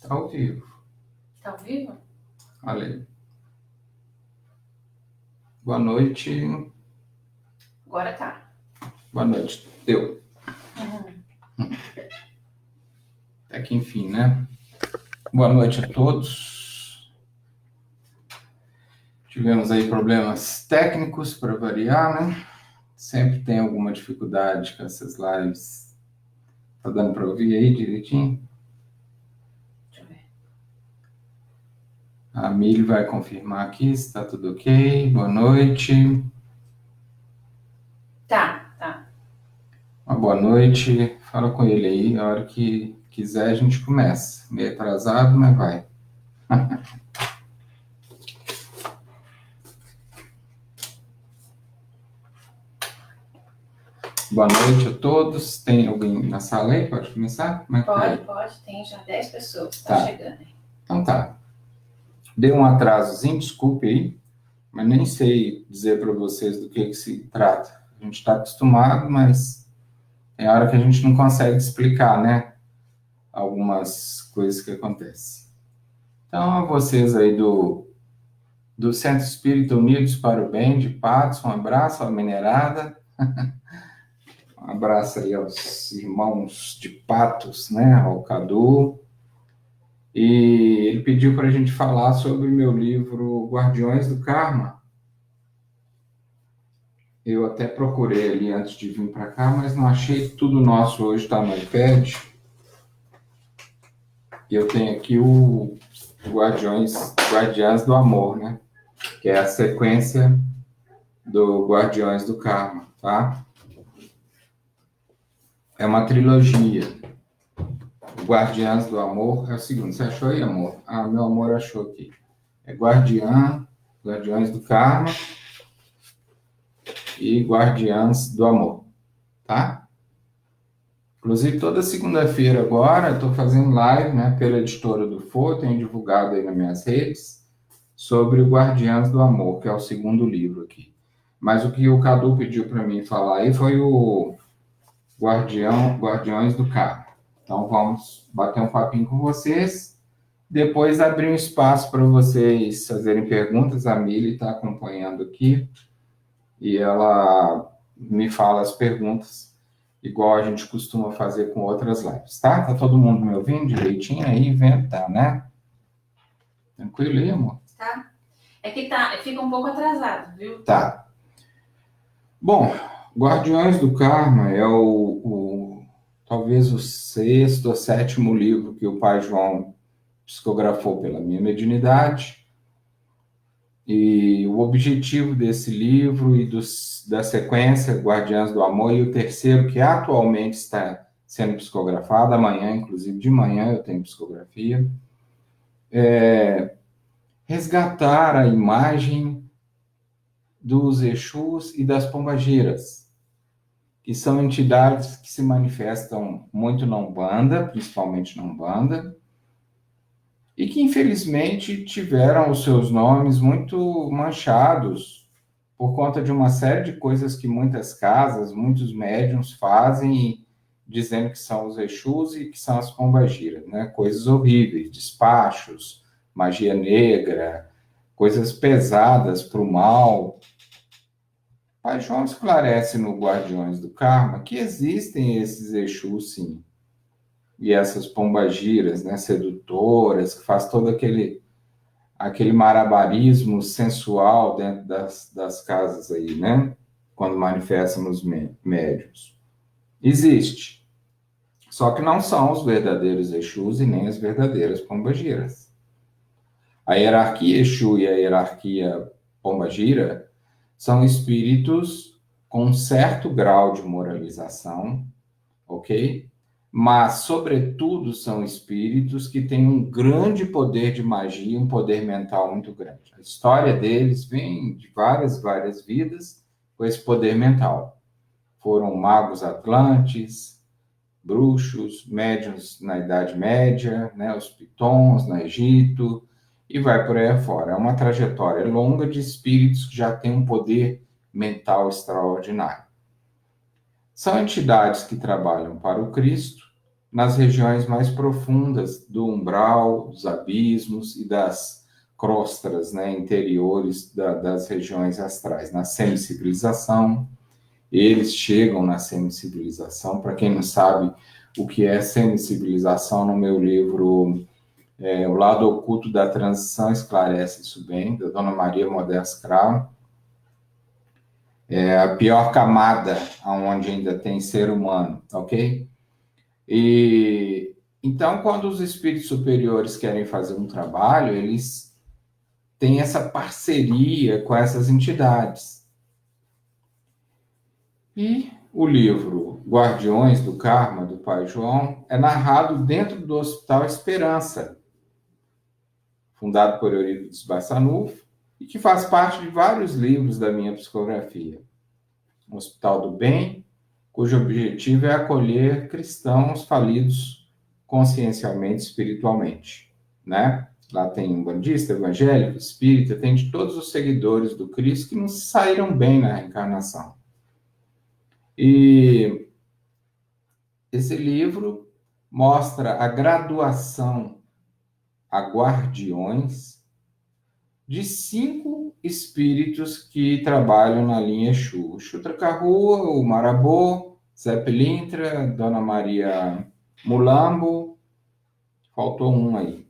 Tá ao vivo. Tá ao vivo? Olha aí. Boa noite. Agora tá. Boa noite. Deu. Uhum. Até que enfim, né? Boa noite a todos. Tivemos aí problemas técnicos para variar, né? Sempre tem alguma dificuldade com essas lives. Tá dando para ouvir aí direitinho? Deixa eu ver. A Mili vai confirmar aqui se tá tudo ok. Boa noite. Tá. Uma boa noite. Fala com ele aí. A hora que quiser a gente começa. Meio atrasado, mas vai. Boa noite a todos. Tem alguém na sala aí? Pode começar? Como é que tá aí? Pode. Tem já 10 pessoas. Tá chegando aí. Então tá. Deu um atrasozinho, desculpe aí, mas nem sei dizer para vocês do que se trata. A gente está acostumado, mas é hora que a gente não consegue explicar, né? Algumas coisas que acontecem. Então, a vocês aí do Centro Espírita Unidos para o Bem de Patos, um abraço à minerada. Um abraço aí aos irmãos de Patos, né? Ao Cadu. E ele pediu para a gente falar sobre o meu livro Guardiões do Karma. Eu até procurei ali antes de vir para cá, mas não achei. Tudo nosso hoje está no iPad. E eu tenho aqui o Guardiãs do Amor, né? Que é a sequência do Guardiões do Karma, tá? É uma trilogia. Guardiãs do Amor é o segundo. Você achou aí, amor? Ah, meu amor achou aqui. É Guardiões do Karma e Guardiãs do Amor, tá? Inclusive, toda segunda-feira agora, estou fazendo live, né, pela editora do For, tenho divulgado aí nas minhas redes, sobre o Guardiãs do Amor, que é o segundo livro aqui. Mas o que o Cadu pediu para mim falar aí foi o Guardiões do Karma. Então, vamos bater um papinho com vocês, depois abrir um espaço para vocês fazerem perguntas. A Mili está acompanhando aqui e ela me fala as perguntas, igual a gente costuma fazer com outras lives, tá? Tá todo mundo me ouvindo direitinho aí? Vendo, tá, né? Tranquilo aí, amor? Tá. É que fica um pouco atrasado, viu? Tá. Bom, Guardiões do Karma é talvez o sexto ou sétimo livro que o Pai João psicografou pela minha mediunidade. E o objetivo desse livro e da sequência Guardiãs do Amor, e o terceiro, que atualmente está sendo psicografado, amanhã, inclusive de manhã eu tenho psicografia, é resgatar a imagem dos Exus e das Pombagiras, que são entidades que se manifestam muito na Umbanda, principalmente na Umbanda, e que infelizmente tiveram os seus nomes muito manchados por conta de uma série de coisas que muitas casas, muitos médiuns fazem, dizendo que são os Exus e que são as pombagiras, né? Coisas horríveis, despachos, magia negra, coisas pesadas para o mal. Pai João esclarece no Guardiões do Karma que existem esses Exus, sim, e essas pombagiras, né, sedutoras, que faz todo aquele malabarismo sensual dentro das casas aí, né? Quando manifestam nos médiuns. Existe. Só que não são os verdadeiros Exus e nem as verdadeiras pombagiras. A hierarquia Exu e a hierarquia pombagira são espíritos com um certo grau de moralização, ok? Mas, sobretudo, são espíritos que têm um grande poder de magia, um poder mental muito grande. A história deles vem de várias vidas com esse poder mental. Foram magos atlantes, bruxos, médiuns na Idade Média, né, os pitons no Egito, e vai por aí afora. É uma trajetória longa de espíritos que já têm um poder mental extraordinário. São entidades que trabalham para o Cristo, nas regiões mais profundas do umbral, dos abismos e das crostas, né, interiores das regiões astrais, na semicivilização. Eles chegam na semicivilização. Para quem não sabe o que é semicivilização, no meu livro O Lado Oculto da Transição esclarece isso bem, da Dona Maria Modesto Cravo. É a pior camada onde ainda tem ser humano, ok? E então, quando os espíritos superiores querem fazer um trabalho, eles têm essa parceria com essas entidades. E o livro Guardiões do Karma, do Pai João, é narrado dentro do Hospital Esperança, fundado por Eurípides Barçanufo, e que faz parte de vários livros da minha psicografia. O Hospital do Bem, cujo objetivo é acolher cristãos falidos consciencialmente, espiritualmente, né? Lá tem umbandista, evangélico, espírita, tem de todos os seguidores do Cristo que não saíram bem na reencarnação. E esse livro mostra a graduação a guardiões de 5 espíritos que trabalham na linha Exu. O Chutracarrua, o Marabô, Zé Pilintra, Dona Maria Mulambo, faltou um aí.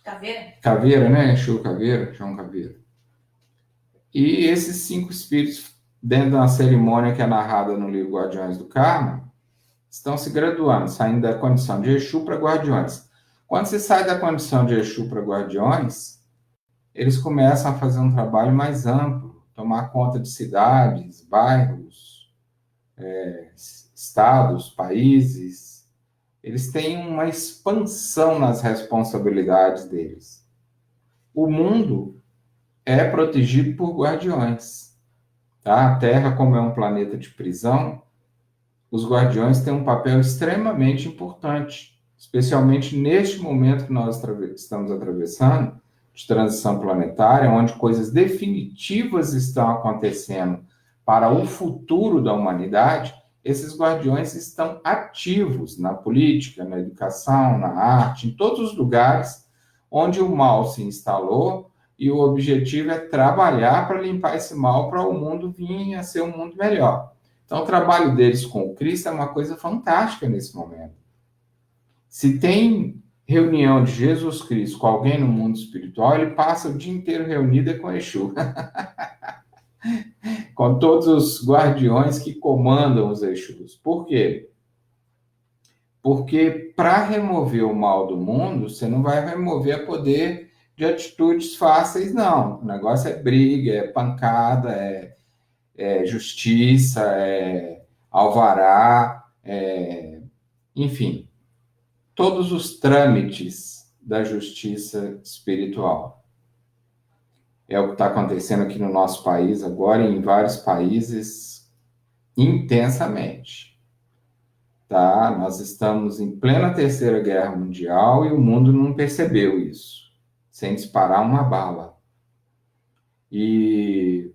Caveira? Caveira, né? Exu Caveira, João Caveira. E esses 5 espíritos, dentro de uma cerimônia que é narrada no livro Guardiões do Karma, estão se graduando, saindo da condição de Exu para Guardiões. Quando você sai da condição de Exu para Guardiões, eles começam a fazer um trabalho mais amplo, tomar conta de cidades, bairros, estados, países. Eles têm uma expansão nas responsabilidades deles. O mundo é protegido por guardiões. Tá? A Terra, como é um planeta de prisão, os guardiões têm um papel extremamente importante, especialmente neste momento que nós estamos atravessando, de transição planetária, onde coisas definitivas estão acontecendo para o futuro da humanidade. Esses guardiões estão ativos na política, na educação, na arte, em todos os lugares onde o mal se instalou, e o objetivo é trabalhar para limpar esse mal para o mundo vir a ser um mundo melhor. Então, o trabalho deles com o Cristo é uma coisa fantástica nesse momento. Se tem reunião de Jesus Cristo com alguém no mundo espiritual, ele passa o dia inteiro reunido com Exu. Com todos os guardiões que comandam os Exus. Por quê? Porque para remover o mal do mundo, você não vai remover a poder de atitudes fáceis, não. O negócio é briga, é pancada, é justiça, é alvará, enfim, todos os trâmites da justiça espiritual. É o que está acontecendo aqui no nosso país agora e em vários países intensamente. Tá? Nós estamos em plena Terceira Guerra Mundial e o mundo não percebeu isso, sem disparar uma bala. E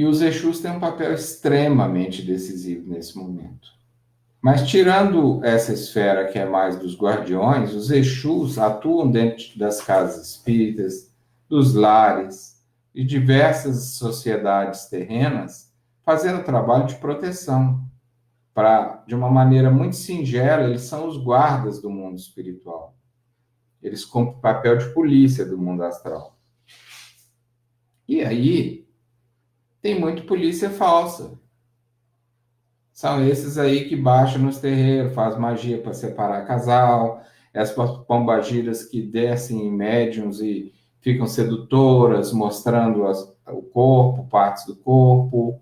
os Exus têm um papel extremamente decisivo nesse momento. Mas tirando essa esfera que é mais dos guardiões, os Exus atuam dentro das casas espíritas, dos lares e diversas sociedades terrenas, fazendo trabalho de proteção. De uma maneira muito singela, eles são os guardas do mundo espiritual. Eles cumprem o papel de polícia do mundo astral. E aí, tem muito polícia falsa. São esses aí que baixam nos terreiros, faz magia para separar casal, essas pombagiras que descem em médiums e ficam sedutoras, mostrando o corpo, partes do corpo.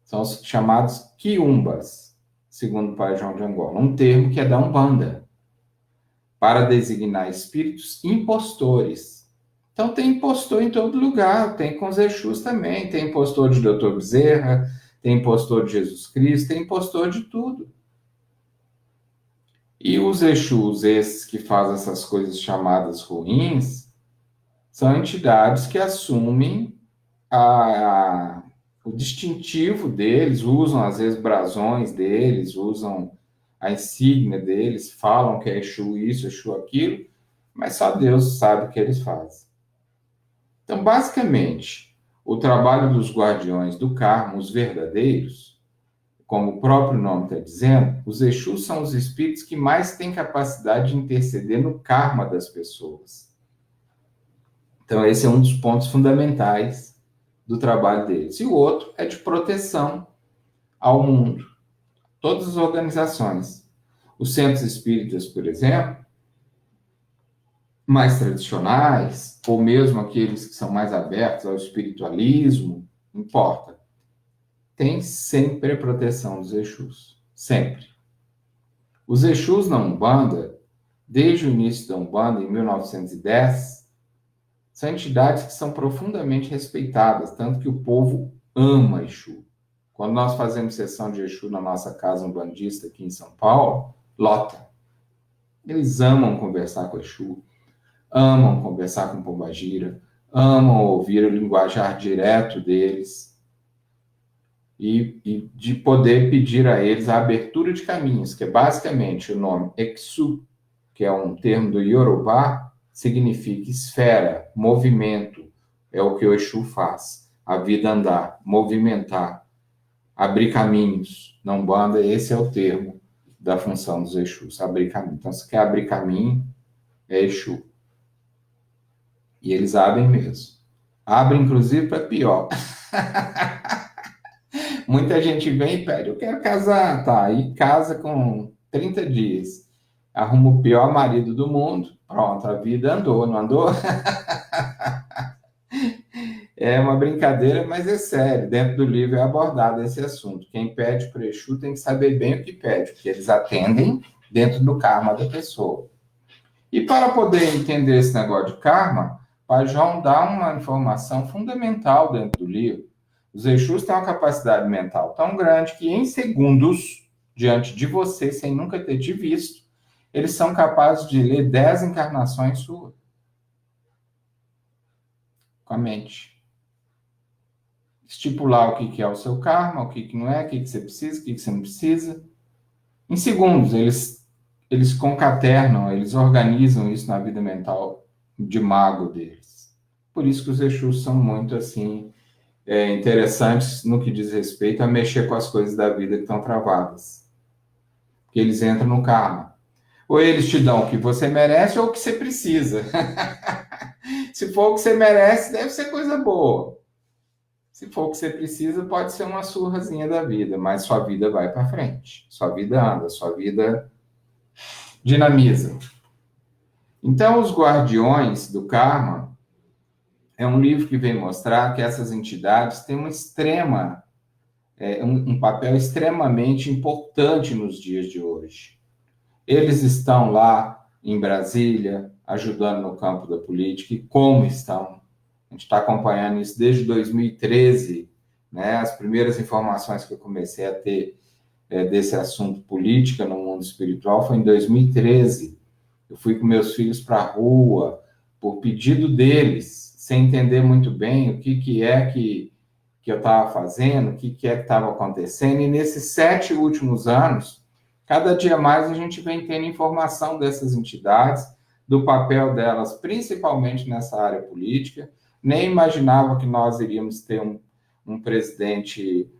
São os chamados quiumbas, segundo o Pai João de Angola. Um termo que é da Umbanda, para designar espíritos impostores. Então, tem impostor em todo lugar, tem com os Exus também, tem impostor de Dr. Bezerra, tem impostor de Jesus Cristo, tem impostor de tudo. E os Exus, esses que fazem essas coisas chamadas ruins, são entidades que assumem o distintivo deles, usam às vezes brasões deles, usam a insígnia deles, falam que é Exu isso, Exu aquilo, mas só Deus sabe o que eles fazem. Então, basicamente, o trabalho dos guardiões do karma, os verdadeiros, como o próprio nome está dizendo, os Exus são os espíritos que mais têm capacidade de interceder no karma das pessoas. Então, esse é um dos pontos fundamentais do trabalho deles. E o outro é de proteção ao mundo. Todas as organizações. Os centros espíritas, por exemplo, mais tradicionais, ou mesmo aqueles que são mais abertos ao espiritualismo, não importa. Tem sempre a proteção dos Exus. Sempre. Os Exus na Umbanda, desde o início da Umbanda, em 1910, são entidades que são profundamente respeitadas, tanto que o povo ama Exu. Quando nós fazemos sessão de Exu na nossa casa umbandista aqui em São Paulo, lota. Eles amam conversar com Exu, amam conversar com Pombagira, amam ouvir o linguajar direto deles e de poder pedir a eles a abertura de caminhos, que é basicamente o nome Exu, que é um termo do Yorubá, significa esfera, movimento, é o que o Exu faz, a vida andar, movimentar, abrir caminhos. Na Umbanda, esse é o termo da função dos Exus, abrir caminho. Então, se quer abrir caminho, é Exu. E eles abrem mesmo. Abrem, inclusive, para pior. Muita gente vem e pede, eu quero casar, tá? E casa com 30 dias. Arruma o pior marido do mundo. Pronto, a vida andou, não andou? É uma brincadeira, mas é sério. Dentro do livro é abordado esse assunto. Quem pede para Exu tem que saber bem o que pede, porque eles atendem dentro do karma da pessoa. E para poder entender esse negócio de karma, Pai João dá uma informação fundamental dentro do livro. Os Exus têm uma capacidade mental tão grande que em segundos, diante de você, sem nunca ter te visto, eles são capazes de ler 10 encarnações suas. Com a mente. Estipular o que é o seu karma, o que não é, o que você precisa, o que você não precisa. Em segundos, eles concaternam, eles organizam isso na vida mental de mago deles. Por isso que os Exus são muito, assim, interessantes no que diz respeito a mexer com as coisas da vida que estão travadas. Porque eles entram no karma. Ou eles te dão o que você merece ou o que você precisa. Se for o que você merece, deve ser coisa boa. Se for o que você precisa, pode ser uma surrazinha da vida, mas sua vida vai para frente. Sua vida anda, sua vida dinamiza. Então, Os Guardiões do Karma é um livro que vem mostrar que essas entidades têm um papel extremamente importante nos dias de hoje. Eles estão lá em Brasília, ajudando no campo da política, e como estão? A gente está acompanhando isso desde 2013, né? As primeiras informações que eu comecei a ter desse assunto política no mundo espiritual foi em 2013. Eu fui com meus filhos para a rua, por pedido deles, sem entender muito bem o que é que eu estava fazendo, o que é que estava acontecendo, e nesses 7 últimos anos, cada dia mais a gente vem tendo informação dessas entidades, do papel delas, principalmente nessa área política. Nem imaginava que nós iríamos ter um presidente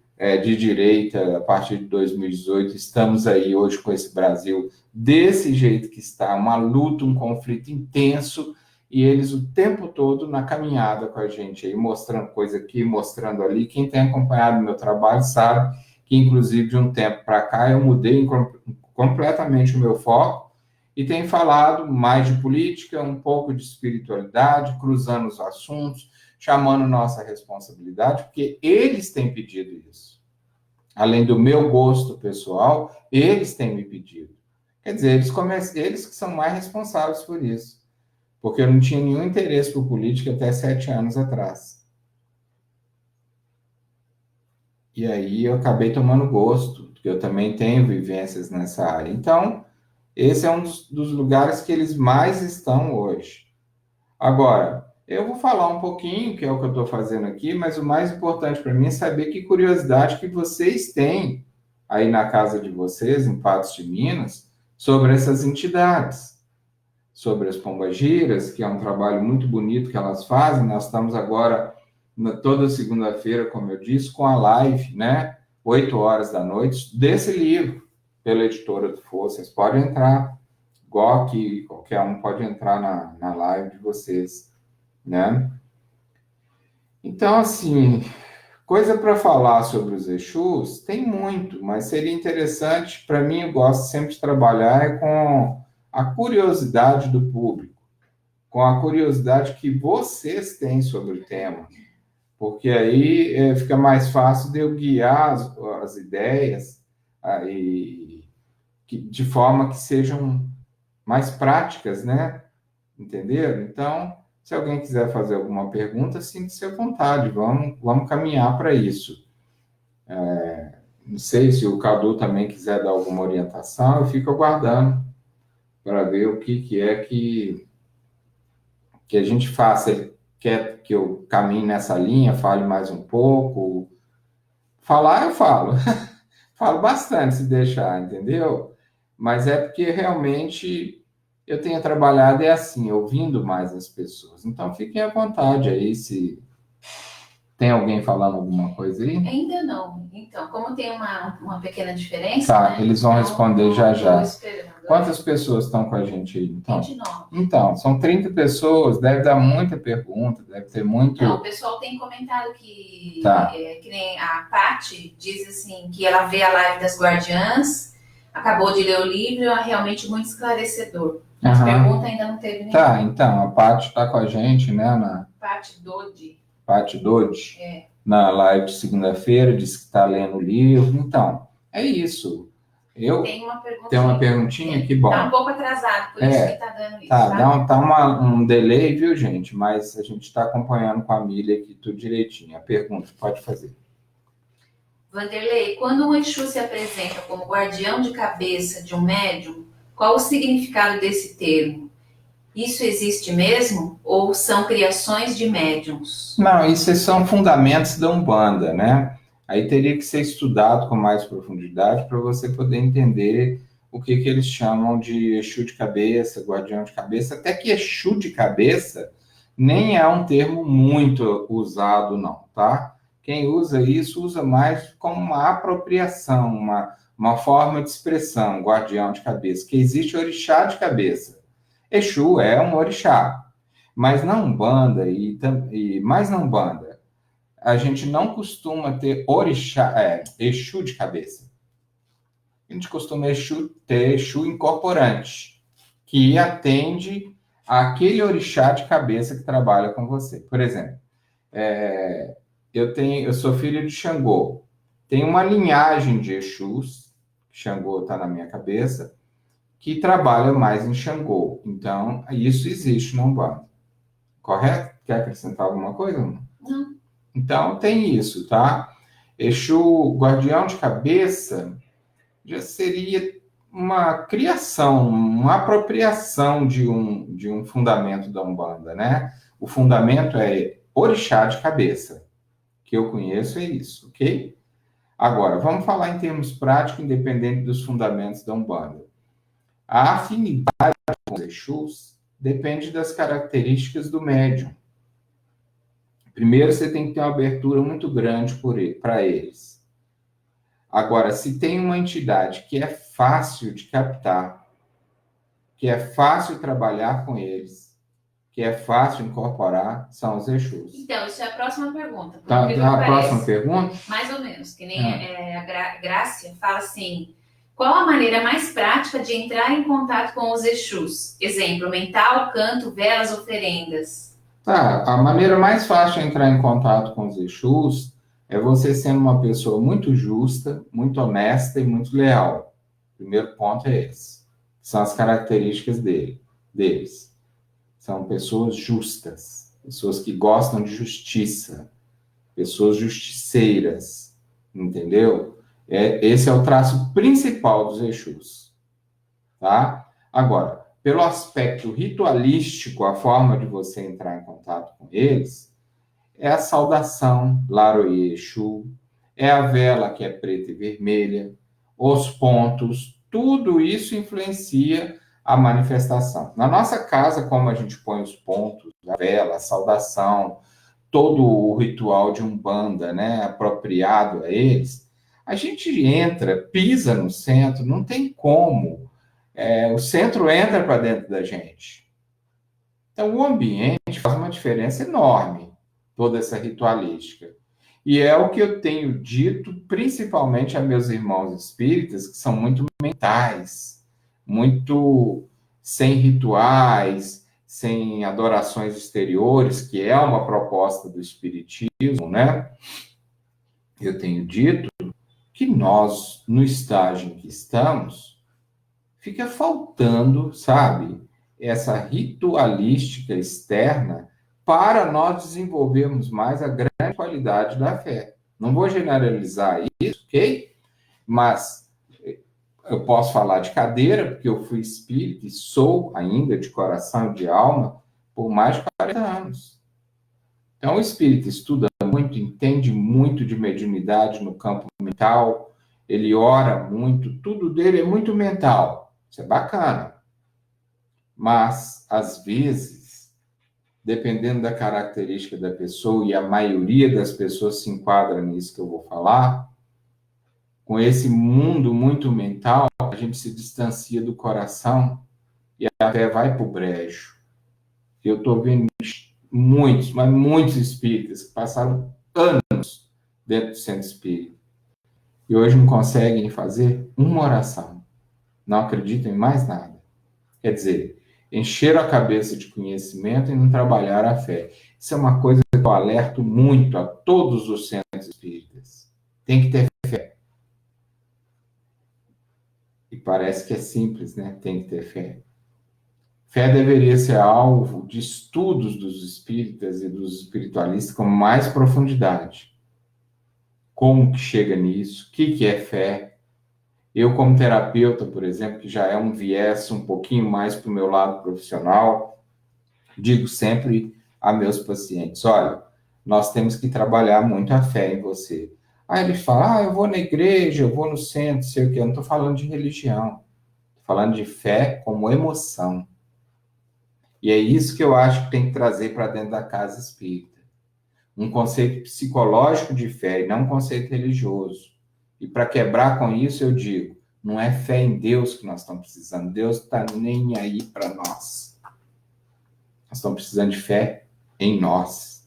de direita a partir de 2018. Estamos aí hoje com esse Brasil desse jeito que está, uma luta, um conflito intenso, e eles o tempo todo na caminhada com a gente aí, mostrando coisa aqui, mostrando ali. Quem tem acompanhado o meu trabalho sabe que, inclusive, de um tempo para cá, eu mudei completamente o meu foco e tenho falado mais de política, um pouco de espiritualidade, cruzando os assuntos, chamando nossa responsabilidade, porque eles têm pedido isso. Além do meu gosto pessoal, eles têm me pedido. Quer dizer, eles que são mais responsáveis por isso, porque eu não tinha nenhum interesse por política até 7 anos atrás. E aí eu acabei tomando gosto, porque eu também tenho vivências nessa área. Então, esse é um dos lugares que eles mais estão hoje. Agora, Eu vou falar um pouquinho, que é o que eu estou fazendo aqui, mas o mais importante para mim é saber que curiosidade que vocês têm aí na casa de vocês, em Patos de Minas, sobre essas entidades, sobre as pombagiras, que é um trabalho muito bonito que elas fazem. Nós estamos agora, toda segunda-feira, como eu disse, com a live, né? 8 horas da noite, desse livro, pela editora do Força. Vocês podem entrar, igual aqui, qualquer um pode entrar na live de vocês, né? Então, assim, coisa para falar sobre os Exus tem muito, mas seria interessante, para mim, eu gosto sempre de trabalhar com a curiosidade do público, com a curiosidade que vocês têm sobre o tema, porque aí fica mais fácil de eu guiar as ideias e de forma que sejam mais práticas, né? Entenderam? Então, se alguém quiser fazer alguma pergunta, sinta-se à vontade, vamos caminhar para isso. Não sei se o Cadu também quiser dar alguma orientação, eu fico aguardando para ver o que é que a gente faça. Ele quer que eu caminhe nessa linha, fale mais um pouco. Falar, eu falo. Falo bastante se deixar, entendeu? Mas é porque realmente eu tenho trabalhado é assim, ouvindo mais as pessoas. Então fiquem à vontade aí se tem alguém falando alguma coisa aí. Ainda não. Então, como tem uma pequena diferença, Tá, né? eles vão Então, responder já tô já. esperando. Quantas pessoas estão com a gente aí, então? 29. Então, são 30 pessoas, deve dar muita pergunta, deve ter muito. Não, o pessoal tem comentado que, Tá. que nem a Paty diz assim, que ela vê a live das Guardiãs, acabou de ler o livro, é realmente muito esclarecedor. As perguntas ainda não teve nenhuma. Tá, então, a Paty está com a gente, né, na Paty Dodi. Paty Dodi, na live de segunda-feira, disse que está lendo o livro. Então, é isso. Tem uma perguntinha. Tem uma perguntinha? Que bom. Tá um pouco atrasado, por isso que tá dando isso. Tá um delay, viu, gente? Mas a gente está acompanhando com a Milha aqui tudo direitinho. A pergunta, pode fazer. Vanderlei, quando um Exu se apresenta como guardião de cabeça de um médium, qual o significado desse termo? Isso existe mesmo? Ou são criações de médiums? Não, isso são fundamentos da Umbanda, né? Aí teria que ser estudado com mais profundidade para você poder entender o que eles chamam de Exu de cabeça, guardião de cabeça, até que Exu de cabeça nem é um termo muito usado, não, tá? Quem usa isso usa mais como uma apropriação, uma forma de expressão, guardião de cabeça, que existe orixá de cabeça. Exu é um orixá, mas na Umbanda mais na Umbanda, a gente não costuma ter Exu de cabeça. A gente costuma ter Exu incorporante, que atende àquele orixá de cabeça que trabalha com você. Por exemplo, eu sou filho de Xangô. Tem uma linhagem de Exus, Xangô está na minha cabeça, que trabalha mais em Xangô. Então, isso existe no Umbanda. Correto? Quer acrescentar alguma coisa? Não. Então, tem isso, tá? Exu, guardião de cabeça, já seria uma criação, uma apropriação de um fundamento da Umbanda, né? O fundamento é orixá de cabeça, que eu conheço é isso, ok? Agora, vamos falar em termos práticos, independente dos fundamentos da Umbanda. A afinidade com os Exus depende das características do médium. Primeiro, você tem que ter uma abertura muito grande para eles. Agora, se tem uma entidade que é fácil de captar, que é fácil trabalhar com eles, que é fácil incorporar, são os Exus. Então, isso é a próxima pergunta. Tá, a próxima pergunta? Mais ou menos, que nem a Grácia fala assim, qual a maneira mais prática de entrar em contato com os Exus? Exemplo, mental, canto, velas, oferendas. Tá, a maneira mais fácil de entrar em contato com os Exus é você sendo uma pessoa muito justa, muito honesta e muito leal. O primeiro ponto é esse. São as características deles. São pessoas justas, pessoas que gostam de justiça, pessoas justiceiras, entendeu? Esse é o traço principal dos Exus, tá? Agora, pelo aspecto ritualístico, a forma de você entrar em contato com eles, é a saudação, Laroye Exu, é a vela que é preta e vermelha, os pontos, tudo isso influencia a manifestação. Na nossa casa, como a gente põe os pontos, a vela, a saudação, todo o ritual de Umbanda, né, apropriado a eles, a gente entra, pisa no centro, não tem como. O centro entra para dentro da gente. Então, o ambiente faz uma diferença enorme, toda essa ritualística. E é o que eu tenho dito, principalmente a meus irmãos espíritas, que são muito mentais, muito sem rituais, sem adorações exteriores, que é uma proposta do espiritismo, né? Eu tenho dito que nós, no estágio em que estamos, fica faltando, sabe, essa ritualística externa para nós desenvolvermos mais a grande qualidade da fé. Não vou generalizar isso, ok? Mas eu posso falar de cadeira, porque eu fui espírita e sou ainda de coração e de alma por mais de 40 anos. Então, o espírita estuda muito, entende muito de mediunidade no campo mental, ele ora muito, tudo dele é muito mental. Isso é bacana. Mas, às vezes, dependendo da característica da pessoa, e a maioria das pessoas se enquadra nisso que eu vou falar, com esse mundo muito mental, a gente se distancia do coração e a fé vai para o brejo. Eu estou vendo muitos, mas muitos espíritas que passaram anos dentro do centro espírita e hoje não conseguem fazer uma oração. Não acreditam em mais nada. Quer dizer, encheram a cabeça de conhecimento e não trabalharam a fé. Isso é uma coisa que eu alerto muito a todos os centros espíritas. Tem que ter fé. E parece que é simples, né? Tem que ter fé. Fé deveria ser alvo de estudos dos espíritas e dos espiritualistas com mais profundidade. Como que chega nisso? O que é fé? Eu, como terapeuta, por exemplo, que já é um viés um pouquinho mais para o meu lado profissional, digo sempre a meus pacientes, olha, nós temos que trabalhar muito a fé em você. Aí eles falam, eu vou na igreja, eu vou no centro, sei o quê. Eu não estou falando de religião, estou falando de fé como emoção. E é isso que eu acho que tem que trazer para dentro da casa espírita. Um conceito psicológico de fé e não um conceito religioso. E para quebrar com isso, eu digo, não é fé em Deus que nós estamos precisando. Deus está nem aí para nós. Nós estamos precisando de fé em nós.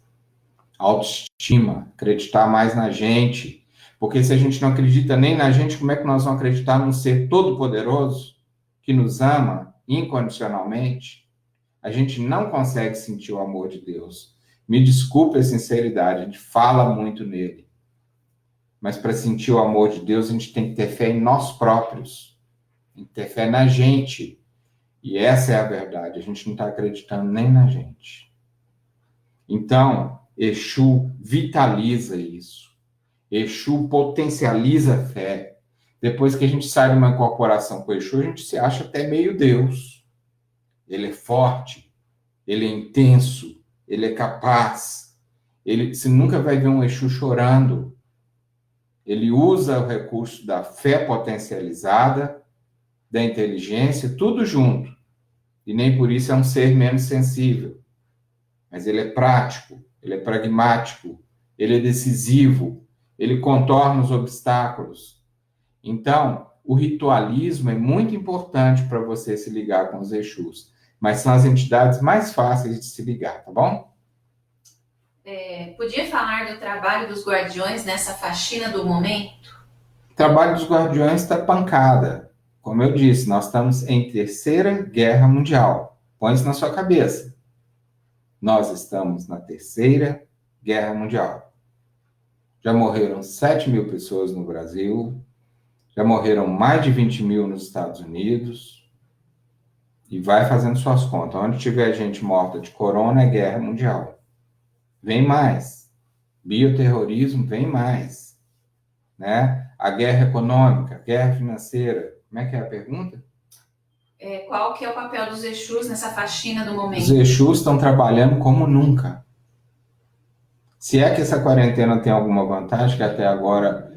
Autoestima, acreditar mais na gente. Porque se a gente não acredita nem na gente, como é que nós vamos acreditar num ser todo-poderoso que nos ama incondicionalmente? A gente não consegue sentir o amor de Deus. Me desculpe a sinceridade, a gente fala muito nele. Mas para sentir o amor de Deus, a gente tem que ter fé em nós próprios. Tem que ter fé na gente. E essa é a verdade. A gente não está acreditando nem na gente. Então, Exu vitaliza isso. Exu potencializa a fé. Depois que a gente sai de uma incorporação com o Exu, a gente se acha até meio Deus. Ele é forte, ele é intenso, ele é capaz. Você nunca vai ver um Exu chorando. Ele usa o recurso da fé potencializada, da inteligência, tudo junto. E nem por isso é um ser menos sensível. Mas ele é prático, ele é pragmático, ele é decisivo, ele contorna os obstáculos. Então, o ritualismo é muito importante para você se ligar com os Exus. Mas são as entidades mais fáceis de se ligar, tá bom? Podia falar do trabalho dos guardiões nessa faxina do momento? O trabalho dos guardiões está pancada. Como eu disse, nós estamos em Terceira Guerra Mundial. Põe isso na sua cabeça. Nós estamos na Terceira Guerra Mundial. Já morreram 7 mil pessoas no Brasil, já morreram mais de 20 mil nos Estados Unidos, e vai fazendo suas contas. Onde tiver gente morta de corona, é guerra mundial. Vem mais. Bioterrorismo, vem mais. Né? A guerra econômica, a guerra financeira. Como é que é a pergunta? Qual que é o papel dos Exus nessa faxina do Os momento? Exus estão trabalhando como nunca. Se é que essa quarentena tem alguma vantagem, que até agora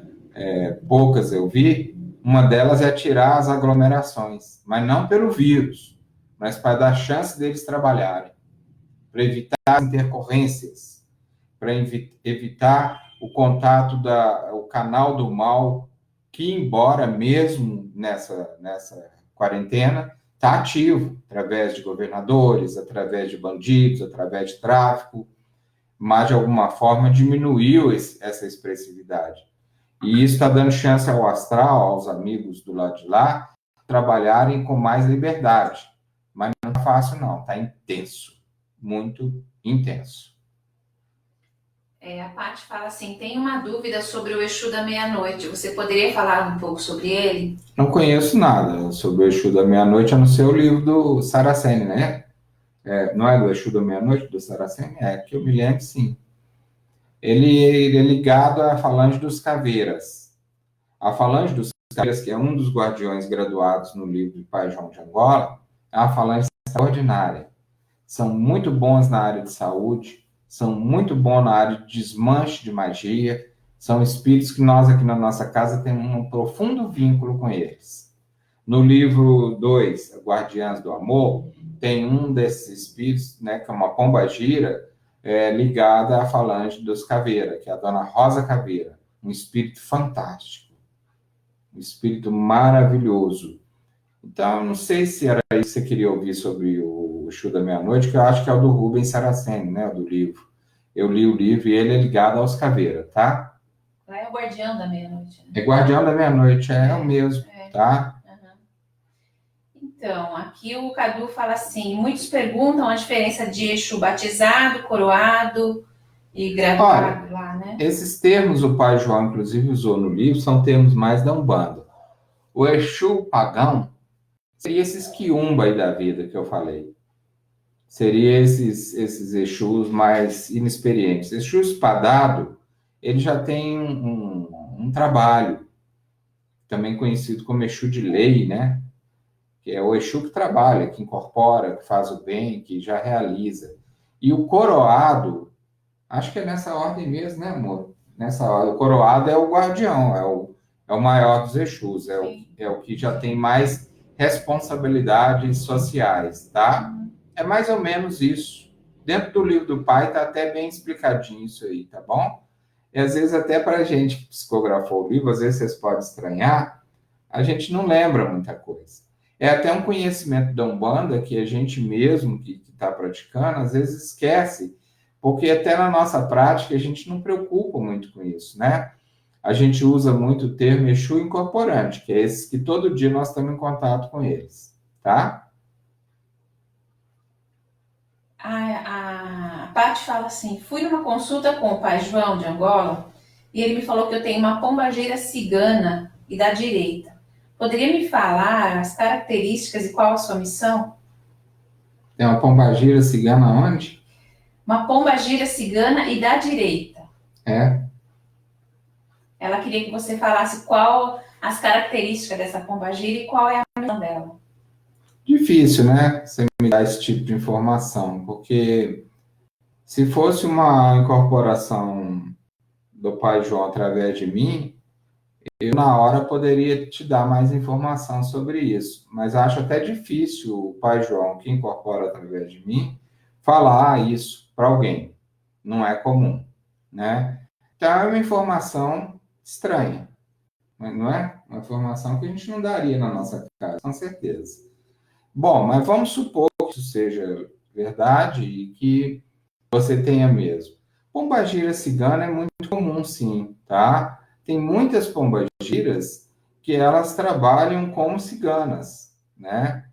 poucas eu vi, uma delas é tirar as aglomerações, mas não pelo vírus, mas para dar chance deles trabalharem, para evitar as intercorrências, para evitar o contato, o canal do mal, que embora mesmo nessa quarentena, está ativo, através de governadores, através de bandidos, através de tráfico, mas de alguma forma diminuiu essa expressividade. E isso está dando chance ao astral, aos amigos do lado de lá, trabalharem com mais liberdade. Mas não está fácil, não. Está intenso. Muito intenso. A Paty fala assim, tem uma dúvida sobre o Exu da meia-noite. Você poderia falar um pouco sobre ele? Não conheço nada sobre o Exu da meia-noite, a não ser o livro do Saraceni, né? Não é do Exu da meia-noite, do Saraceni? Que eu me lembro, sim. Ele é ligado à Falange dos Caveiras. A Falange dos Caveiras, que é um dos guardiões graduados no livro de Pai João de Angola, é uma falange extraordinária. São muito bons na área de saúde, são muito bons na área de desmanche de magia, são espíritos que nós aqui na nossa casa temos um profundo vínculo com eles. No livro 2, Guardiãs do Amor, tem um desses espíritos, né, que é uma pombagira, ligada à falange dos Caveira, que é a Dona Rosa Caveira, um espírito fantástico, um espírito maravilhoso. Então, eu não sei se era isso que você queria ouvir sobre o Exu da Meia-Noite, que eu acho que é o do Rubens Saraceni, né, do livro. Eu li o livro e ele é ligado aos Caveira, tá? É o Guardião da Meia-Noite, né? É Guardião da Meia-Noite, é o mesmo, tá? Então, aqui o Cadu fala assim, muitos perguntam a diferença de Exu batizado, coroado e graduado lá, né? Esses termos o Pai João, inclusive, usou no livro, são termos mais da Umbanda. O Exu pagão seria esses quiumba aí da vida que eu falei. Seria esses Exus mais inexperientes. Exu espadado, ele já tem um trabalho, também conhecido como Exu de lei, né? Que é o Exu que trabalha, que incorpora, que faz o bem, que já realiza. E o coroado, acho que é nessa ordem mesmo, né, amor? Nessa ordem. O coroado é o guardião, é o maior dos Exus, é o que já tem mais responsabilidades sociais, tá? É mais ou menos isso. Dentro do livro do pai está até bem explicadinho isso aí, tá bom? E às vezes até para a gente que psicografou o livro, às vezes vocês podem estranhar, a gente não lembra muita coisa. É até um conhecimento da Umbanda que a gente mesmo que está praticando, às vezes esquece, porque até na nossa prática a gente não preocupa muito com isso, né? A gente usa muito o termo Exu incorporante, que é esses que todo dia nós estamos em contato com eles, tá? A Paty fala assim, fui numa consulta com o Pai João de Angola e ele me falou que eu tenho uma pombageira cigana e da direita. Poderia me falar as características e qual a sua missão? Tem uma pombagira cigana onde? Uma pombagira cigana e da direita. Ela queria que você falasse qual as características dessa pombagira e qual é a missão dela. Difícil, né? Você me dar esse tipo de informação, porque se fosse uma incorporação do Pai João através de mim, eu na hora poderia te dar mais informação sobre isso, mas acho até difícil o Pai João, que incorpora através de mim, falar isso para alguém. Não é comum, né? Então é uma informação estranha, não é? Uma informação que a gente não daria na nossa casa, com certeza. Bom, mas vamos supor que isso seja verdade e que você tenha mesmo. Pombagira cigana é muito comum, sim, tá? Tem muitas pombagiras que elas trabalham como ciganas, né?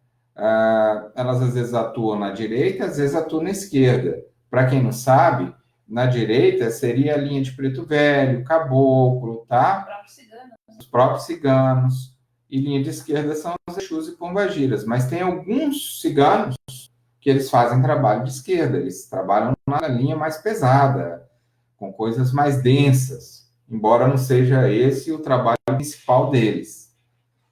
Elas às vezes atuam na direita, às vezes atuam na esquerda. Para quem não sabe, na direita seria a linha de Preto Velho, Caboclo, tá? Os próprios ciganos. E linha de esquerda são os Exus e pombagiras. Mas tem alguns ciganos que eles fazem trabalho de esquerda, eles trabalham na linha mais pesada, com coisas mais densas, embora não seja esse o trabalho principal deles.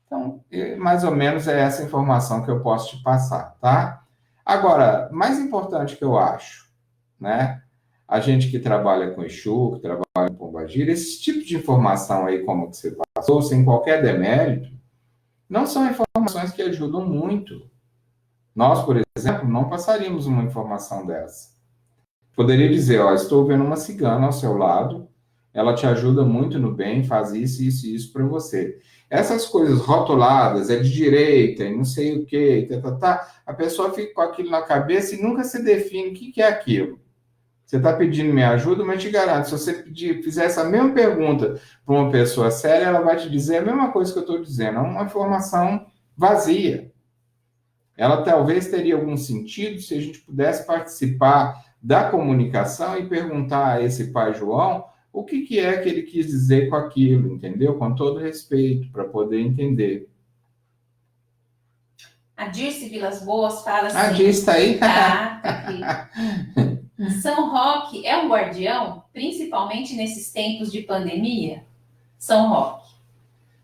Então, mais ou menos é essa informação que eu posso te passar, tá? Agora, mais importante que eu acho, né? A gente que trabalha com Exu, que trabalha com Pombagira, esse tipo de informação aí, como que você passou, sem qualquer demérito, não são informações que ajudam muito. Nós, por exemplo, não passaríamos uma informação dessa. Poderia dizer, ó, estou vendo uma cigana ao seu lado, ela te ajuda muito no bem, faz isso, isso e isso para você. Essas coisas rotuladas, é de direita e não sei o quê, a pessoa fica com aquilo na cabeça e nunca se define o que é aquilo. Você está pedindo minha ajuda, mas te garanto, se você fizer essa mesma pergunta para uma pessoa séria, ela vai te dizer a mesma coisa que eu estou dizendo, é uma informação vazia. Ela talvez teria algum sentido se a gente pudesse participar da comunicação e perguntar a esse pai João o que é que ele quis dizer com aquilo, entendeu? Com todo respeito, para poder entender. A Dirce Vilas Boas fala assim... A Dirce está aí? Tá aqui. São Roque é um guardião, principalmente nesses tempos de pandemia? São Roque.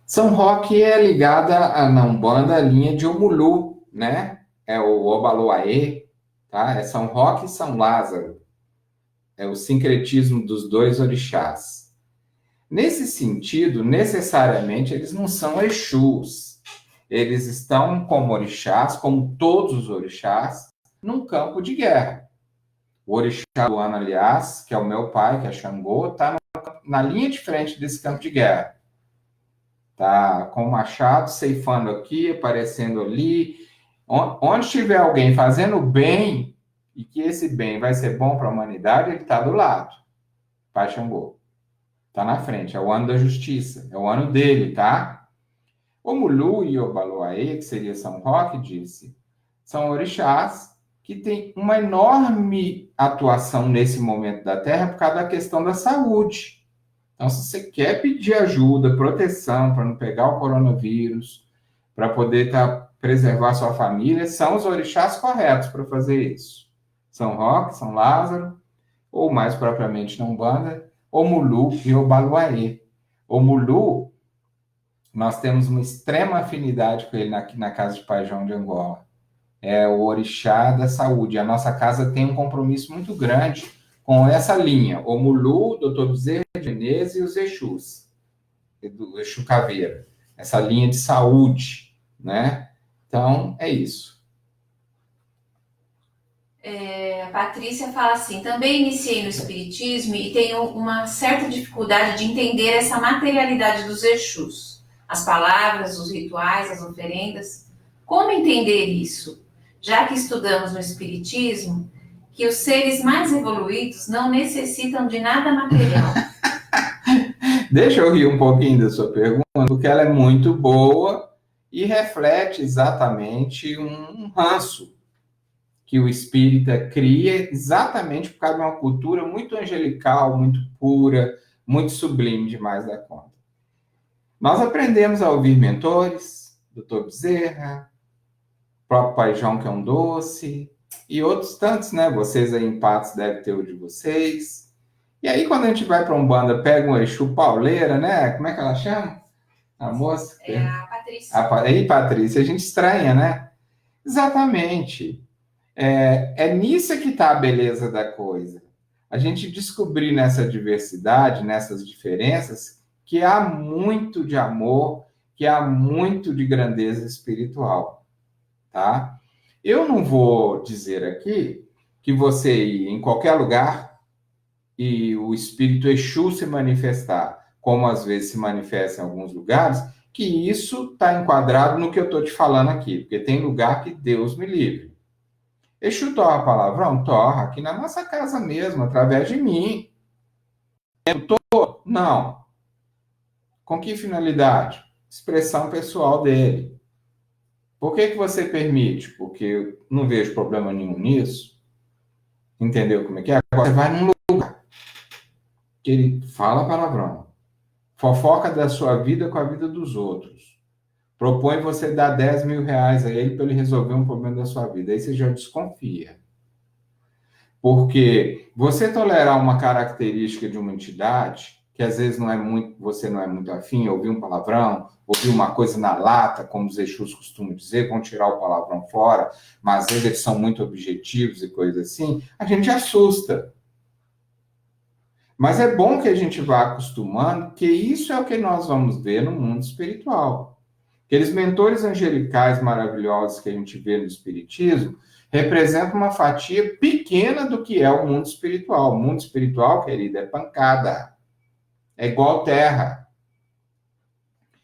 São Roque é ligada na Umbanda, a linha de Omulu, né? É o Obaloaê, tá? É São Roque e São Lázaro. É o sincretismo dos dois orixás. Nesse sentido, necessariamente, eles não são Exus. Eles estão como orixás, como todos os orixás, num campo de guerra. O orixá do ano, aliás, que é o meu pai, que é Xangô, está na linha de frente desse campo de guerra. Tá com o machado ceifando aqui, aparecendo ali. Onde tiver alguém fazendo bem, e que esse bem vai ser bom para a humanidade, ele está do lado. Pai Xangô. Está na frente, é o ano da justiça, é o ano dele, tá? O Mulu e o Baloaê, que seria São Roque, disse, são orixás que têm uma enorme atuação nesse momento da Terra por causa da questão da saúde. Então, se você quer pedir ajuda, proteção para não pegar o coronavírus, para poder preservar sua família, são os orixás corretos para fazer isso. São Roque, São Lázaro, ou mais propriamente na Umbanda, o Mulu e o Baloaê. O Mulu, nós temos uma extrema afinidade com ele aqui na casa de Pai João de Angola. É o orixá da saúde. A nossa casa tem um compromisso muito grande com essa linha. O Mulu, Dr. Bezerra de Menezes e os Exus, do Exu Caveira. Essa linha de saúde, né? Então, é isso. A Patrícia fala assim, também iniciei no Espiritismo e tenho uma certa dificuldade de entender essa materialidade dos Exus. As palavras, os rituais, as oferendas. Como entender isso? Já que estudamos no Espiritismo que os seres mais evoluídos não necessitam de nada material. Deixa eu rir um pouquinho da sua pergunta, porque ela é muito boa e reflete exatamente um ranço que o espírita cria exatamente por causa de uma cultura muito angelical, muito pura, muito sublime demais da conta. Nós aprendemos a ouvir mentores, Dr. Bezerra, próprio Pai João, que é um doce, e outros tantos, né? Vocês aí em Patos devem ter o de vocês. E aí, quando a gente vai para Umbanda, pega um Exu pauleira, né? Como é que ela chama? A moça? É a Patrícia. Aí, Patrícia, a gente estranha, né? Exatamente. É nisso que está a beleza da coisa. A gente descobrir nessa diversidade, nessas diferenças, que há muito de amor, que há muito de grandeza espiritual, tá? Eu não vou dizer aqui que você ir em qualquer lugar e o espírito Exu se manifestar, como às vezes se manifesta em alguns lugares, que isso está enquadrado no que eu estou te falando aqui, porque tem lugar que Deus me livre. Exu torra palavrão? Torra, aqui na nossa casa mesmo, através de mim. Não. Com que finalidade? Expressão pessoal dele. Por que você permite? Porque eu não vejo problema nenhum nisso. Entendeu como é que é? Agora você vai num lugar que ele fala palavrão. Fofoca da sua vida com a vida dos outros. Propõe você dar 10 mil reais a ele para ele resolver um problema da sua vida. Aí você já desconfia. Porque você tolerar uma característica de uma entidade, que às vezes você não é muito afim, ouvir um palavrão, ouvir uma coisa na lata, como os Exus costumam dizer, vão tirar o palavrão fora, mas às vezes eles são muito objetivos e coisas assim, a gente assusta. Mas é bom que a gente vá acostumando, que isso é o que nós vamos ver no mundo espiritual. Aqueles mentores angelicais maravilhosos que a gente vê no Espiritismo representam uma fatia pequena do que é o mundo espiritual. O mundo espiritual, querida, é pancada. É igual terra.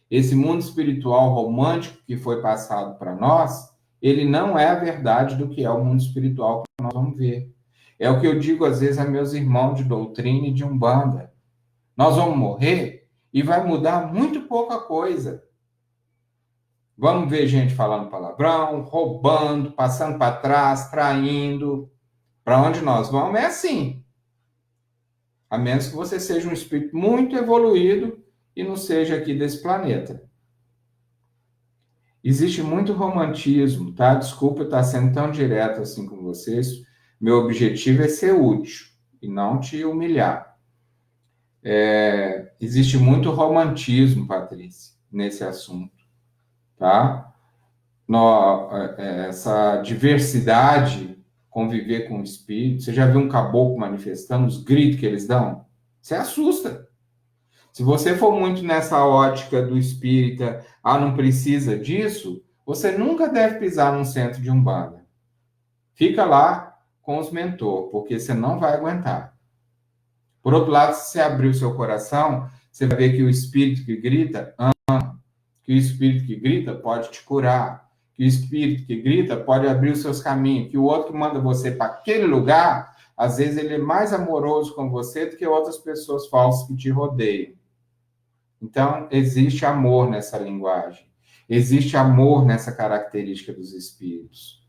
Esse mundo espiritual romântico que foi passado para nós, ele não é a verdade do que é o mundo espiritual que nós vamos ver. É o que eu digo às vezes a meus irmãos de doutrina e de umbanda. Nós vamos morrer e vai mudar muito pouca coisa. Vamos ver gente falando palavrão, roubando, passando para trás, traindo. Para onde nós vamos é assim. A menos que você seja um espírito muito evoluído e não seja aqui desse planeta. Existe muito romantismo, tá? Desculpa eu estar sendo tão direto assim com vocês. Meu objetivo é ser útil e não te humilhar. Existe muito romantismo, Patrícia, nesse assunto, tá? Essa diversidade, conviver com o espírito. Você já viu um caboclo manifestando os gritos que eles dão? Você assusta. Se você for muito nessa ótica do espírita, não precisa disso, você nunca deve pisar num centro de umbanda. Fica lá com os mentores, porque você não vai aguentar. Por outro lado, se você abrir o seu coração, você vai ver que o espírito que grita ama, que o espírito que grita pode te curar, que o espírito que grita pode abrir os seus caminhos, que o outro que manda você para aquele lugar, às vezes ele é mais amoroso com você do que outras pessoas falsas que te rodeiam. Então, existe amor nessa linguagem. Existe amor nessa característica dos espíritos.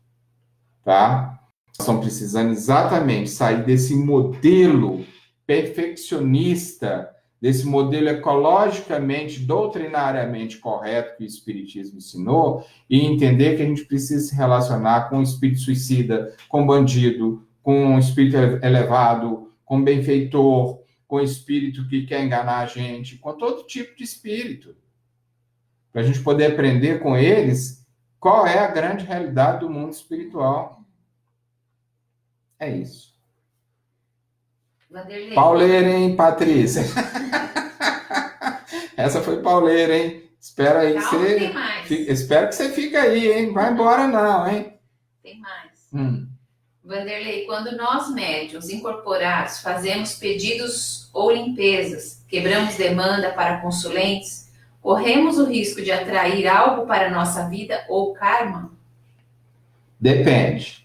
Tá? Nós estamos precisando exatamente sair desse modelo perfeccionista, desse modelo ecologicamente, doutrinariamente correto que o Espiritismo ensinou, e entender que a gente precisa se relacionar com o espírito suicida, com o bandido, com o espírito elevado, com o benfeitor, com o espírito que quer enganar a gente, com todo tipo de espírito. Para a gente poder aprender com eles qual é a grande realidade do mundo espiritual. É isso. Vanderlei. Pauleira, hein, Patrícia? Essa foi pauleira, hein? Espera aí que você... Tem mais. Espero que você fique aí, hein? Vai embora não, hein? Tem mais. Vanderlei, quando nós médiuns incorporados fazemos pedidos ou limpezas, quebramos demanda para consulentes, corremos o risco de atrair algo para a nossa vida ou karma? Depende.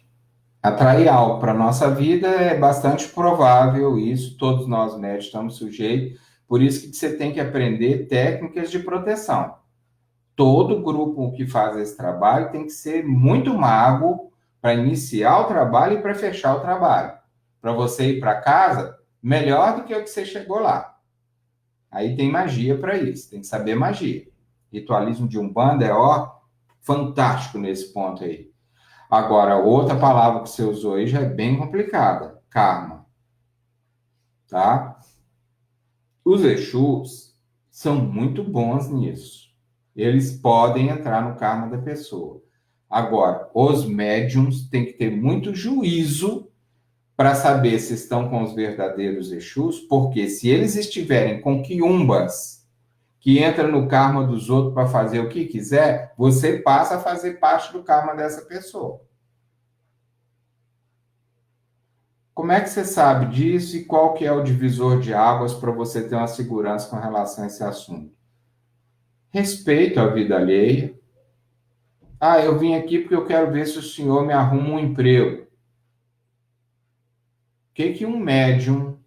Atrair algo para a nossa vida é bastante provável, isso todos nós médicos estamos sujeitos, por isso que você tem que aprender técnicas de proteção. Todo grupo que faz esse trabalho tem que ser muito mago para iniciar o trabalho e para fechar o trabalho. Para você ir para casa, melhor do que o que você chegou lá. Aí tem magia para isso, tem que saber magia. Ritualismo de Umbanda é, fantástico nesse ponto aí. Agora, outra palavra que você usou aí já é bem complicada, karma. Tá? Os Exus são muito bons nisso. Eles podem entrar no karma da pessoa. Agora, os médiums têm que ter muito juízo para saber se estão com os verdadeiros Exus, porque se eles estiverem com quiumbas, que entra no karma dos outros para fazer o que quiser, você passa a fazer parte do karma dessa pessoa. Como é que você sabe disso e qual que é o divisor de águas para você ter uma segurança com relação a esse assunto? Respeito à vida alheia. Eu vim aqui porque eu quero ver se o senhor me arruma um emprego. O que um médium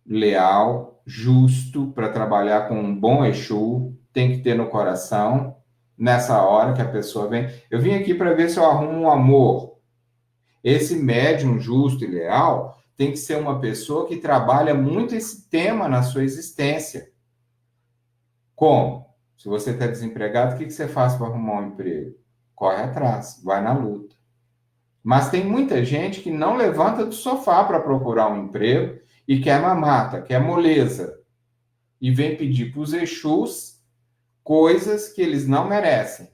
leal, justo, para trabalhar com um bom Exu, tem que ter no coração, nessa hora que a pessoa vem? Eu vim aqui para ver se eu arrumo um amor. Esse médium justo e leal tem que ser uma pessoa que trabalha muito esse tema na sua existência. Como? Se você está desempregado, o que você faz para arrumar um emprego? Corre atrás, vai na luta. Mas tem muita gente que não levanta do sofá para procurar um emprego e quer mamata, quer moleza. e vem pedir para os Exus coisas que eles não merecem.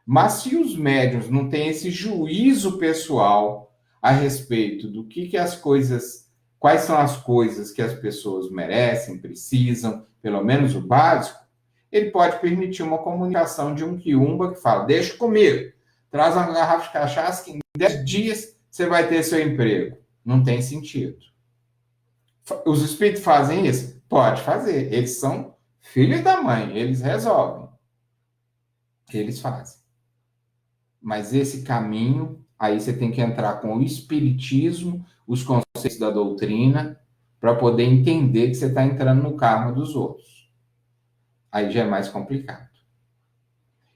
Mas se os médiuns não têm esse juízo pessoal a respeito do que as coisas, quais são as coisas que as pessoas merecem, precisam, pelo menos o básico, ele pode permitir uma comunicação de um quiumba que fala, deixa comigo, traz uma garrafa de cachaça que em 10 dias você vai ter seu emprego. Não tem sentido. Os espíritos fazem isso? Pode fazer. Eles são filhos da mãe, eles resolvem. Eles fazem. Mas esse caminho, aí você tem que entrar com o espiritismo, os conceitos da doutrina, para poder entender que você está entrando no karma dos outros. Aí já é mais complicado.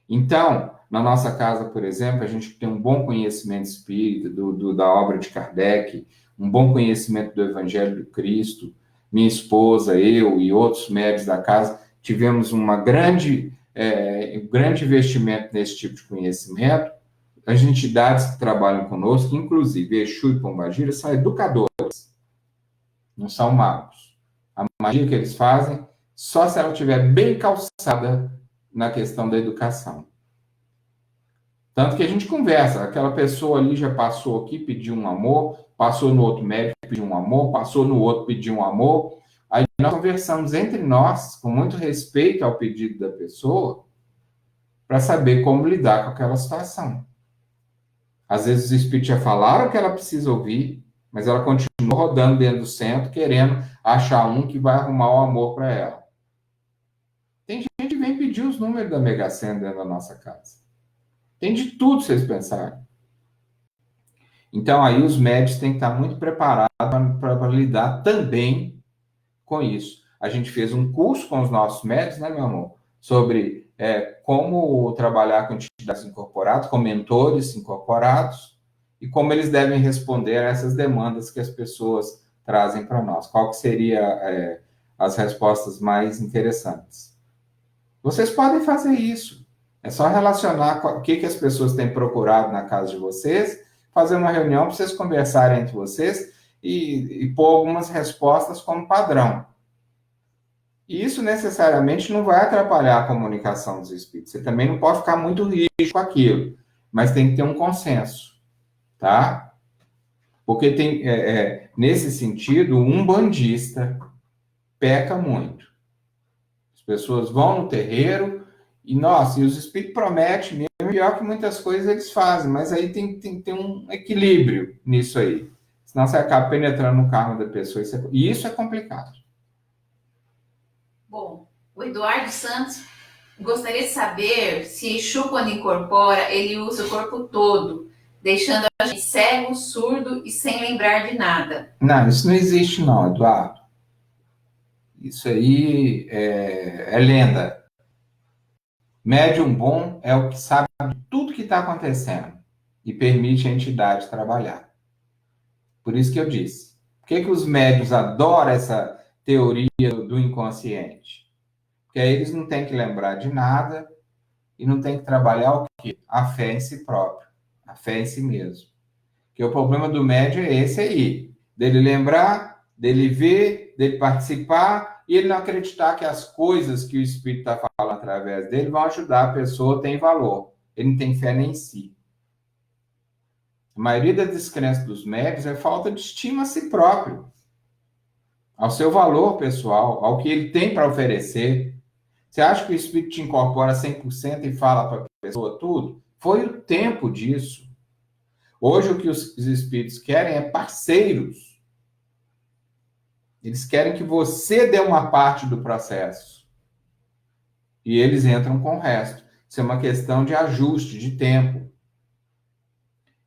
Então, na nossa casa, por exemplo, a gente tem um bom conhecimento espírita da obra de Kardec, um bom conhecimento do Evangelho do Cristo. Minha esposa, eu e outros médios da casa tivemos um grande investimento nesse tipo de conhecimento. As entidades que trabalham conosco, inclusive Exu e Pombagira, são educadores, não são magos. A magia que eles fazem, só se ela estiver bem calçada na questão da educação. Tanto que a gente conversa, aquela pessoa ali já passou aqui, pediu um amor, passou no outro médico, pediu um amor, passou no outro, pediu um amor. Aí nós conversamos entre nós, com muito respeito ao pedido da pessoa, para saber como lidar com aquela situação. Às vezes os espíritos já falaram que ela precisa ouvir, mas ela continua rodando dentro do centro, querendo achar um que vai arrumar o amor para ela. Tem gente que vem pedir os números da Mega Sena dentro da nossa casa. Tem de tudo, vocês pensarem. Então, aí os médicos têm que estar muito preparados para lidar também com isso. A gente fez um curso com os nossos médicos, né, meu amor? Sobre como trabalhar com entidades incorporadas, com mentores incorporados, e como eles devem responder a essas demandas que as pessoas trazem para nós. Qual que seria as respostas mais interessantes? Vocês podem fazer isso. É só relacionar com o que as pessoas têm procurado na casa de vocês, fazer uma reunião para vocês conversarem entre vocês e pôr algumas respostas como padrão. E isso necessariamente não vai atrapalhar a comunicação dos espíritos. Você também não pode ficar muito rígido com aquilo, mas tem que ter um consenso, tá? Porque tem, nesse sentido, o umbandista peca muito. As pessoas vão no terreiro e, nossa, e os espíritos prometem mesmo, pior que muitas coisas eles fazem, mas aí tem que ter um equilíbrio nisso aí. Senão você acaba penetrando no karma da pessoa. E isso é complicado. Bom, o Eduardo Santos gostaria de saber se Exu, quando incorpora, ele usa o corpo todo, deixando a gente cego, surdo e sem lembrar de nada. Não, isso não existe não, Eduardo. Isso aí é lenda. Médium bom é o que sabe de tudo que está acontecendo e permite a entidade trabalhar. Por isso que eu disse. Por que os médiuns adoram essa teoria do inconsciente? Porque aí eles não têm que lembrar de nada e não têm que trabalhar o quê? A fé em si próprio, a fé em si mesmo. Porque o problema do médium é esse aí, dele lembrar, dele ver, dele participar e ele não acreditar que as coisas que o Espírito está falando através dele vão ajudar a pessoa, tem valor. Ele não tem fé nem em si. A maioria da descrença dos médiuns é falta de estima a si próprio, ao seu valor pessoal, ao que ele tem para oferecer. Você acha que o Espírito te incorpora 100% e fala para a pessoa tudo? Foi o tempo disso. Hoje o que os Espíritos querem é parceiros. Eles querem que você dê uma parte do processo. E eles entram com o resto. Isso é uma questão de ajuste, de tempo.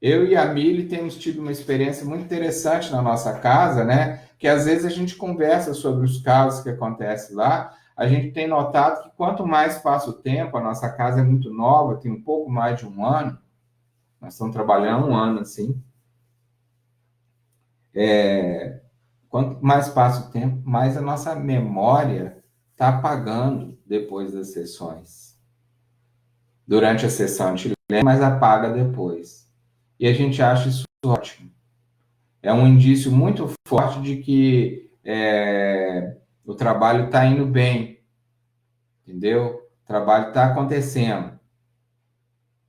Eu e a Mili temos tido uma experiência muito interessante na nossa casa, né? Que às vezes a gente conversa sobre os casos que acontecem lá. A gente tem notado que quanto mais passa o tempo, a nossa casa é muito nova, tem um pouco mais de um ano. Nós estamos trabalhando há um ano, assim. Quanto mais passa o tempo, mais a nossa memória está apagando depois das sessões. Durante a sessão a gente lembra, mas apaga depois. E a gente acha isso ótimo. É um indício muito forte de que O trabalho está indo bem, entendeu? O trabalho está acontecendo.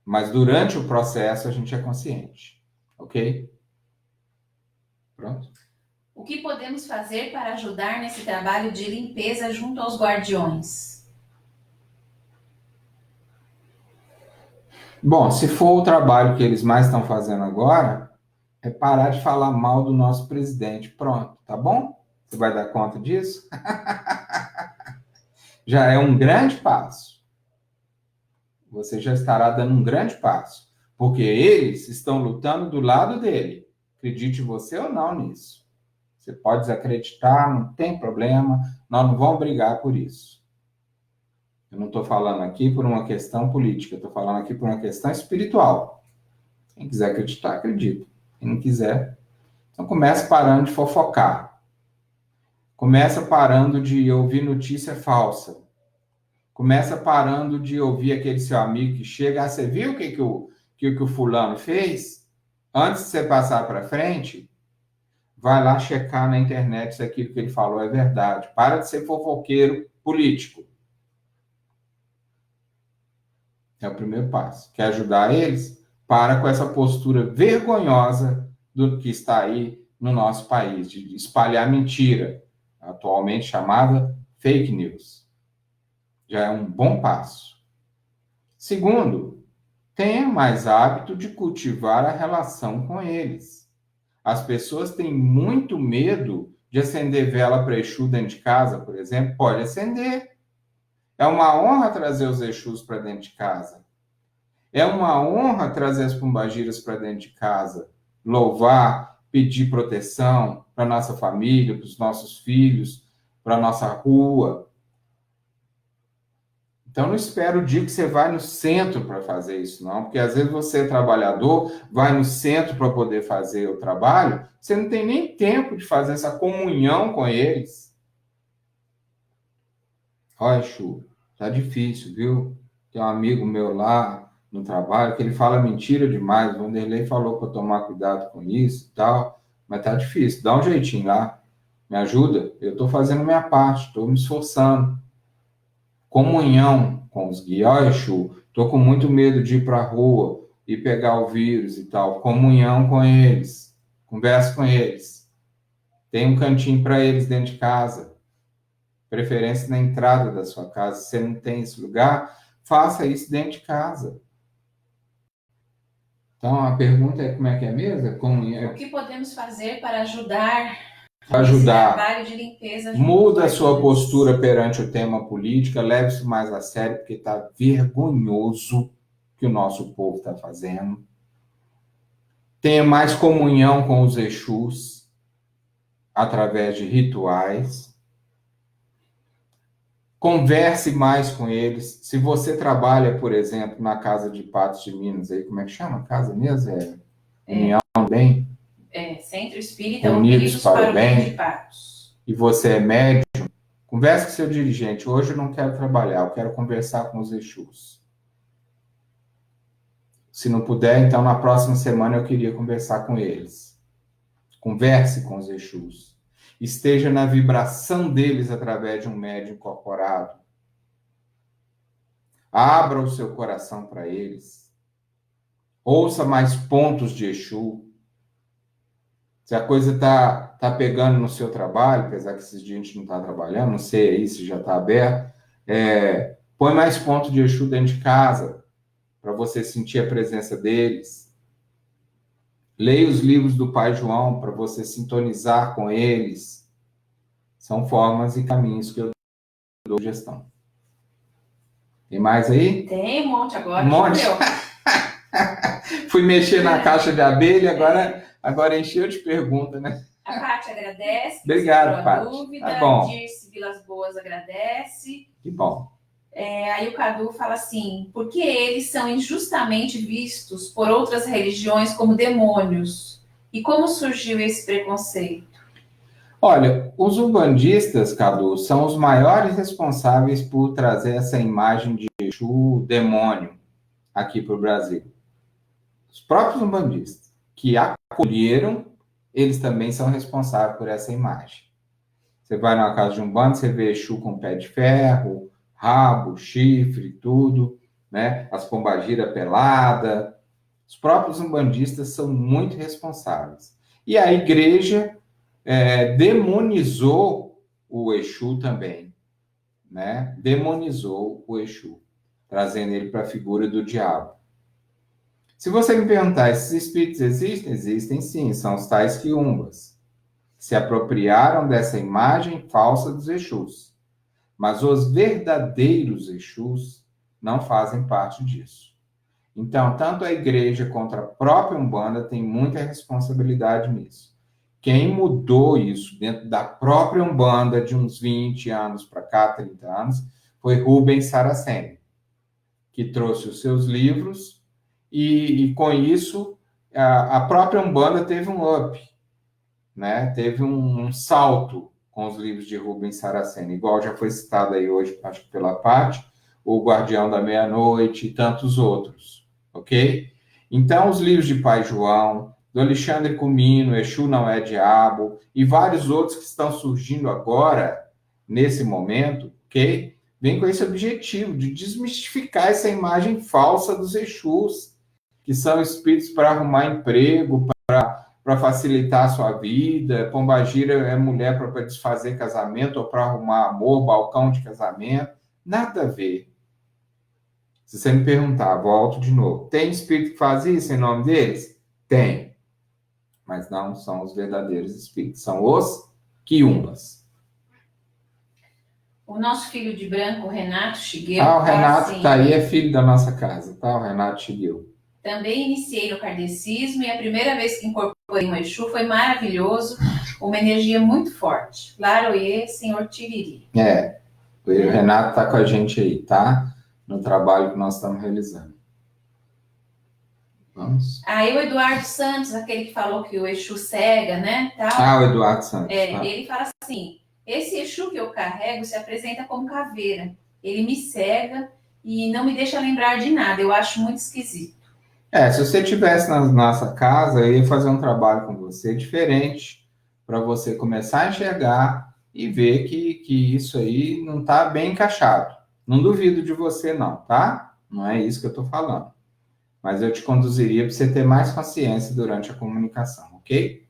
Mas durante o processo a gente é consciente, ok? Pronto. O que podemos fazer para ajudar nesse trabalho de limpeza junto aos guardiões? Bom, se for o trabalho que eles mais estão fazendo agora, é parar de falar mal do nosso presidente. Pronto, tá bom? Você vai dar conta disso? Já é um grande passo. Você já estará dando um grande passo. Porque eles estão lutando do lado dele. Acredite você ou não nisso. Você pode desacreditar, não tem problema. Nós não vamos brigar por isso. Eu não estou falando aqui por uma questão política. Estou falando aqui por uma questão espiritual. Quem quiser acreditar, acredita. Quem não quiser, então comece parando de fofocar. Começa parando de ouvir notícia falsa. Começa parando de ouvir aquele seu amigo que chega, você viu o que o fulano fez? Antes de você passar para frente, vai lá checar na internet se aquilo que ele falou é verdade. Para de ser fofoqueiro político. É o primeiro passo. Quer ajudar eles? Para com essa postura vergonhosa do que está aí no nosso país, de espalhar mentira, atualmente chamada fake news. Já é um bom passo. Segundo, tenha mais hábito de cultivar a relação com eles. As pessoas têm muito medo de acender vela para Exu dentro de casa, por exemplo. Pode acender. É uma honra trazer os Exus para dentro de casa. É uma honra trazer as pombagiras para dentro de casa, louvar, pedir proteção para nossa família, para os nossos filhos, para a nossa rua. Então, não espera o dia que você vai no centro para fazer isso, não, porque às vezes você é trabalhador, vai no centro para poder fazer o trabalho, você não tem nem tempo de fazer essa comunhão com eles. Olha, Chu, tá difícil, viu? Tem um amigo meu lá no trabalho, que ele fala mentira demais. O Vanderlei falou para tomar cuidado com isso e tal, mas tá difícil. Dá um jeitinho lá, me ajuda. Eu estou fazendo minha parte, estou me esforçando. Comunhão com os guias. Olha, Exu, estou com muito medo de ir para a rua e pegar o vírus e tal. Comunhão com eles. Conversa com eles. Tem um cantinho para eles dentro de casa. Preferência na entrada da sua casa. Se você não tem esse lugar, faça isso dentro de casa. Então, a pergunta é como é que é mesmo? O que podemos fazer para ajudar ajudar? Trabalho de limpeza. Muda a sua postura perante o tema política, leve isso mais a sério, porque está vergonhoso o que o nosso povo está fazendo. Tenha mais comunhão com os Exus, através de rituais. Converse mais com eles. Se você trabalha, por exemplo, na Casa de Patos de Minas, aí, como é que chama a casa mesmo? União do Bem? Centro Espírita Unidos para o Bem. de Patos. E você é médium, converse com seu dirigente. Hoje eu não quero trabalhar, eu quero conversar com os Exus. Se não puder, então na próxima semana eu queria conversar com eles. Converse com os Exus. Esteja na vibração deles através de um médium incorporado. Abra o seu coração para eles. Ouça mais pontos de Exu. Se a coisa está pegando no seu trabalho, apesar que esses dias a gente não está trabalhando, não sei aí se já está aberto, põe mais pontos de Exu dentro de casa, para você sentir a presença deles. Leia os livros do Pai João, para você sintonizar com eles. São formas e caminhos que eu dou gestão. Tem mais aí? Tem um monte agora. Um monte? Fui mexer na caixa de abelha, agora encheu de perguntas, né? A Pátia agradece. Obrigado, Pátia. Dúvida. Tá bom. Dirce Vilas Boas agradece. Que bom. Aí o Cadu fala assim, por que eles são injustamente vistos por outras religiões como demônios? E como surgiu esse preconceito? Olha, os umbandistas, Cadu, são os maiores responsáveis por trazer essa imagem de Exu, demônio, aqui para o Brasil. Os próprios umbandistas, que acolheram, eles também são responsáveis por essa imagem. Você vai na casa de Umbanda, você vê Exu com pé de ferro, rabo, chifre, tudo, né? As pombagira pelada. Os próprios umbandistas são muito responsáveis. E a igreja demonizou o Exu também, né? Demonizou o Exu, trazendo ele para a figura do diabo. Se você me perguntar, esses espíritos existem? Existem sim, são os tais quiumbas. Se apropriaram dessa imagem falsa dos Exus. Mas os verdadeiros Exus não fazem parte disso. Então, tanto a igreja quanto a própria Umbanda tem muita responsabilidade nisso. Quem mudou isso dentro da própria Umbanda de uns 20 anos para cá, 30 anos, foi Rubens Saraceni, que trouxe os seus livros e com isso, a própria Umbanda teve um up, né? Teve um salto com os livros de Rubens Saraceni, igual já foi citado aí hoje, acho que pela Paty, O Guardião da Meia-Noite e tantos outros, ok? Então, os livros de Pai João, do Alexandre Comino, Exu Não é Diabo, e vários outros que estão surgindo agora, nesse momento, ok? Vem com esse objetivo de desmistificar essa imagem falsa dos Exus, que são espíritos para arrumar emprego, para facilitar a sua vida. Pombagira é mulher para desfazer casamento ou para arrumar amor, balcão de casamento. Nada a ver. Se você me perguntar, volto de novo. Tem espírito que faz isso em nome deles? Tem. Mas não são os verdadeiros espíritos. São os quiumbas. O nosso filho de branco, o Renato Shigueu. O Renato está aí, é filho da nossa casa, tá? O Renato Shigueu. Também iniciei no kardecismo e a primeira vez que incorporei um Exu foi maravilhoso, uma energia muito forte. Laroie, Senhor Tiriri. O Renato está com a gente aí, tá? No trabalho que nós estamos realizando. Vamos. Aí o Eduardo Santos, aquele que falou que o Exu cega, né? Tal. O Eduardo Santos. Ele fala assim, esse Exu que eu carrego se apresenta como caveira. Ele me cega e não me deixa lembrar de nada. Eu acho muito esquisito. Se você estivesse na nossa casa, eu ia fazer um trabalho com você diferente, para você começar a enxergar e ver que isso aí não está bem encaixado. Não duvido de você não, tá? Não é isso que eu estou falando. Mas eu te conduziria para você ter mais consciência durante a comunicação, ok?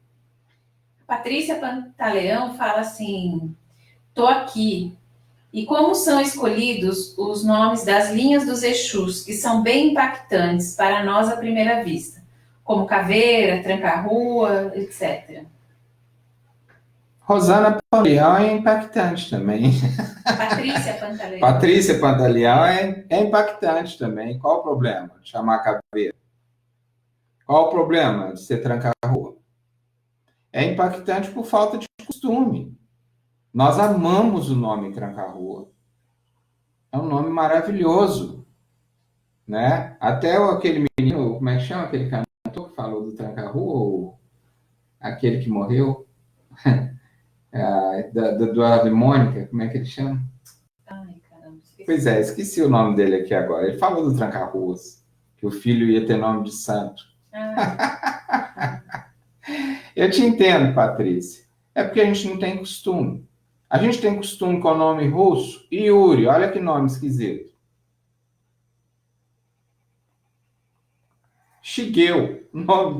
Patrícia Pantaleão fala assim, tô aqui. E como são escolhidos os nomes das linhas dos Exus, que são bem impactantes para nós à primeira vista, como Caveira, Tranca-Rua, etc. Rosana Pantaleão é impactante também. Patrícia Pantaleão. Patrícia Pantaleão é impactante também. Qual o problema de chamar Caveira? Qual o problema de ser Tranca-Rua? É impactante por falta de costume. Nós amamos o nome Tranca-Rua. É um nome maravilhoso, né? Até aquele menino, como é que chama aquele cantor que falou do Tranca-Rua? Ou aquele que morreu? Do Ave Mônica, como é que ele chama? Ai, caramba, esqueci. Pois é, esqueci o nome dele aqui agora. Ele falou do Tranca-Ruas, que o filho ia ter nome de santo. Eu te entendo, Patrícia. É porque a gente não tem costume. A gente tem costume com o nome russo. Yuri, olha que nome esquisito. Shigeu, nome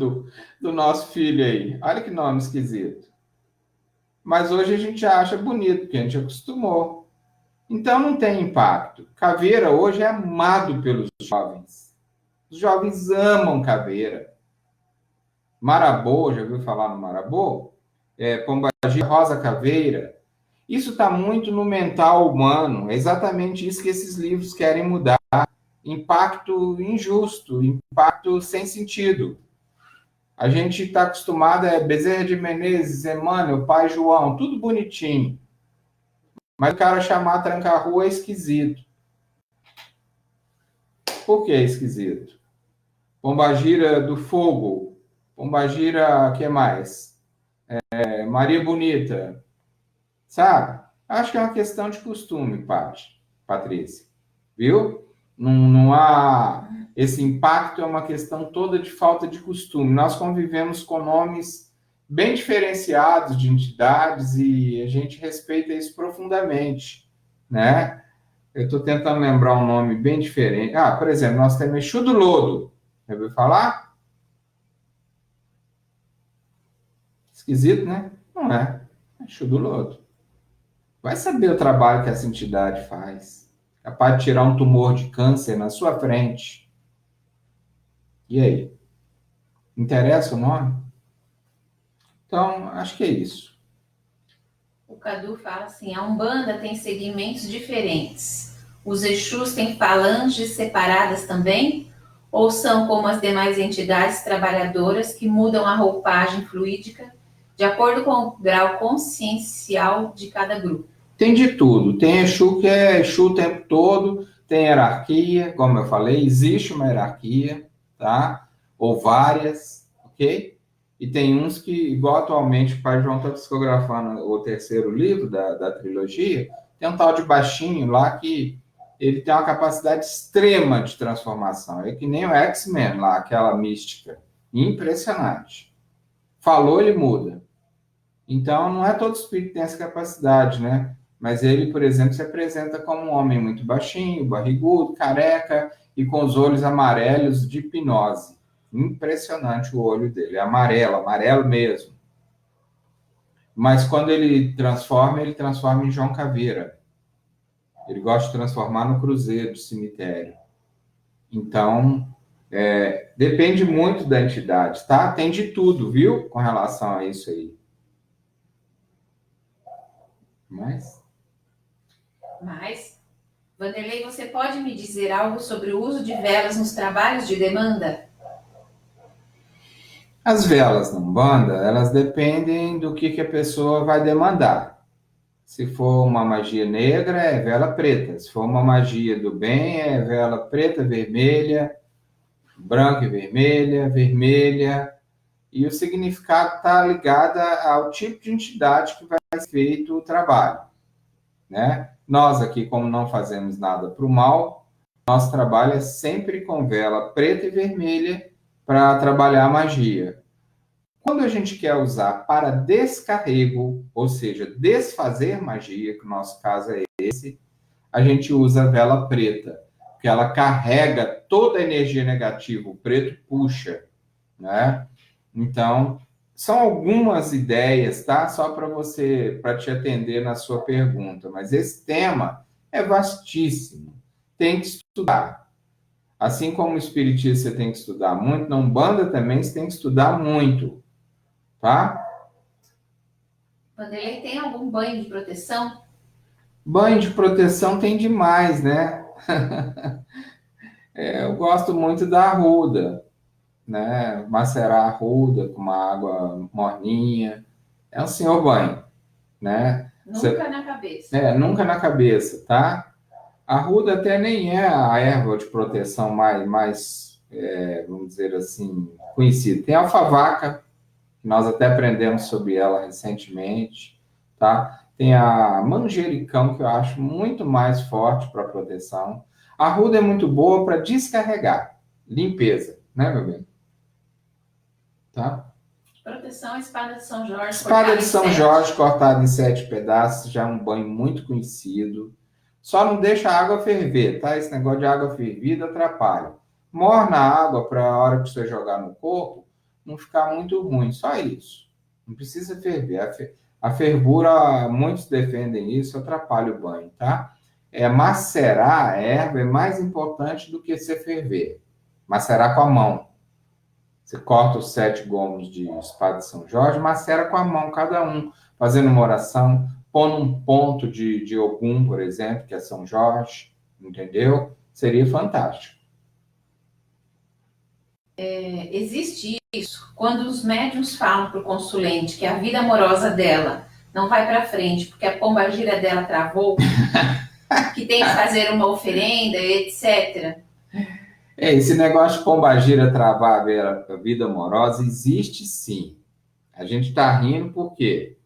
do nosso filho aí. Olha que nome esquisito. Mas hoje a gente acha bonito, porque a gente acostumou. Então não tem impacto. Caveira hoje é amado pelos jovens. Os jovens amam Caveira. Marabô, já ouviu falar no Marabô? Pombagira, Rosa Caveira. Isso está muito no mental humano. É exatamente isso que esses livros querem mudar. Impacto injusto, impacto sem sentido. A gente está acostumado Bezerra de Menezes, Emmanuel, Pai João, tudo bonitinho. Mas o cara chamar Tranca-Rua é esquisito. Por que é esquisito? Pombagira do Fogo. Pombagira, o que mais? Maria Bonita. Sabe? Acho que é uma questão de costume, Patrícia. Viu? Não há... Esse impacto é uma questão toda de falta de costume. Nós convivemos com nomes bem diferenciados de entidades e a gente respeita isso profundamente, né? Eu estou tentando lembrar um nome bem diferente. Ah, por exemplo, nós temos Exu do Lodo. Já ouviu falar? Esquisito, né? Não é. Exu do Lodo. Vai saber o trabalho que essa entidade faz. Capaz de tirar um tumor de câncer na sua frente. E aí? Interessa o nome? Então, acho que é isso. O Cadu fala assim: a Umbanda tem segmentos diferentes. Os Exus têm falanges separadas também? Ou são como as demais entidades trabalhadoras que mudam a roupagem fluídica de acordo com o grau consciencial de cada grupo? Tem de tudo. Tem Exu que é Exu o tempo todo, tem hierarquia, como eu falei, existe uma hierarquia, tá? Ou várias, ok? E tem uns que, igual atualmente o Pai João está psicografando o terceiro livro da trilogia, tem um tal de baixinho lá que ele tem uma capacidade extrema de transformação. É que nem o X-Men lá, aquela mística. Impressionante. Falou, ele muda. Então, não é todo espírito que tem essa capacidade, né? Mas ele, por exemplo, se apresenta como um homem muito baixinho, barrigudo, careca e com os olhos amarelos de hipnose. Impressionante o olho dele, é amarelo, amarelo mesmo. Mas quando ele transforma em João Caveira. Ele gosta de transformar no cruzeiro do cemitério. Então, depende muito da entidade, tá? Tem de tudo, viu? Com relação a isso aí. Mas, Vanderlei, você pode me dizer algo sobre o uso de velas nos trabalhos de demanda? as velas na Umbanda, elas dependem do que a pessoa vai demandar. Se for uma magia negra, é vela preta. Se for uma magia do bem, é vela preta, vermelha, branca e vermelha, vermelha. E o significado está ligado ao tipo de entidade que vai ser feito o trabalho, né? Nós aqui, como não fazemos nada para o mal, nosso trabalho é sempre com vela preta e vermelha para trabalhar a magia. Quando a gente quer usar para descarrego, ou seja, desfazer magia, que o nosso caso é esse, a gente usa a vela preta, porque ela carrega toda a energia negativa, o preto puxa, né? Então, são algumas ideias, tá? Só para te atender na sua pergunta, mas esse tema é vastíssimo. Tem que estudar. Assim como o espiritismo você tem que estudar muito, na Umbanda também você tem que estudar muito, tá? Vanderlei, tem algum banho de proteção? Banho de proteção tem demais, né? Eu gosto muito da arruda, né? Macerar a arruda com uma água morninha. É um senhor banho, né? Nunca na cabeça. Nunca na cabeça, tá? A arruda até nem é a erva de proteção mais, vamos dizer assim, conhecida. Tem a alfavaca, que nós até aprendemos sobre ela recentemente, tá? Tem a manjericão, que eu acho muito mais forte para proteção. A arruda é muito boa para descarregar, limpeza, né, meu bem? Tá? Proteção, espada de São Jorge. Espada de São Jorge cortada em 7 pedaços, já é um banho muito conhecido. Só não deixa a água ferver, tá? Esse negócio de água fervida atrapalha. Morna a água para a hora que você jogar no corpo não ficar muito ruim, só isso. Não precisa ferver. A fervura, muitos defendem isso, atrapalha o banho, tá? Macerar a erva é mais importante do que você ferver. Macerar com a mão. Você corta os 7 gomos de espada de São Jorge, macera com a mão cada um, fazendo uma oração, pondo um ponto de Ogum, por exemplo, que é São Jorge, entendeu? Seria fantástico. Existe isso quando os médiuns falam para o consulente que a vida amorosa dela não vai para frente porque a pombagira dela travou, que tem que fazer uma oferenda, etc. Esse negócio de pombagira travar a vida amorosa existe sim. A gente está rindo por quê?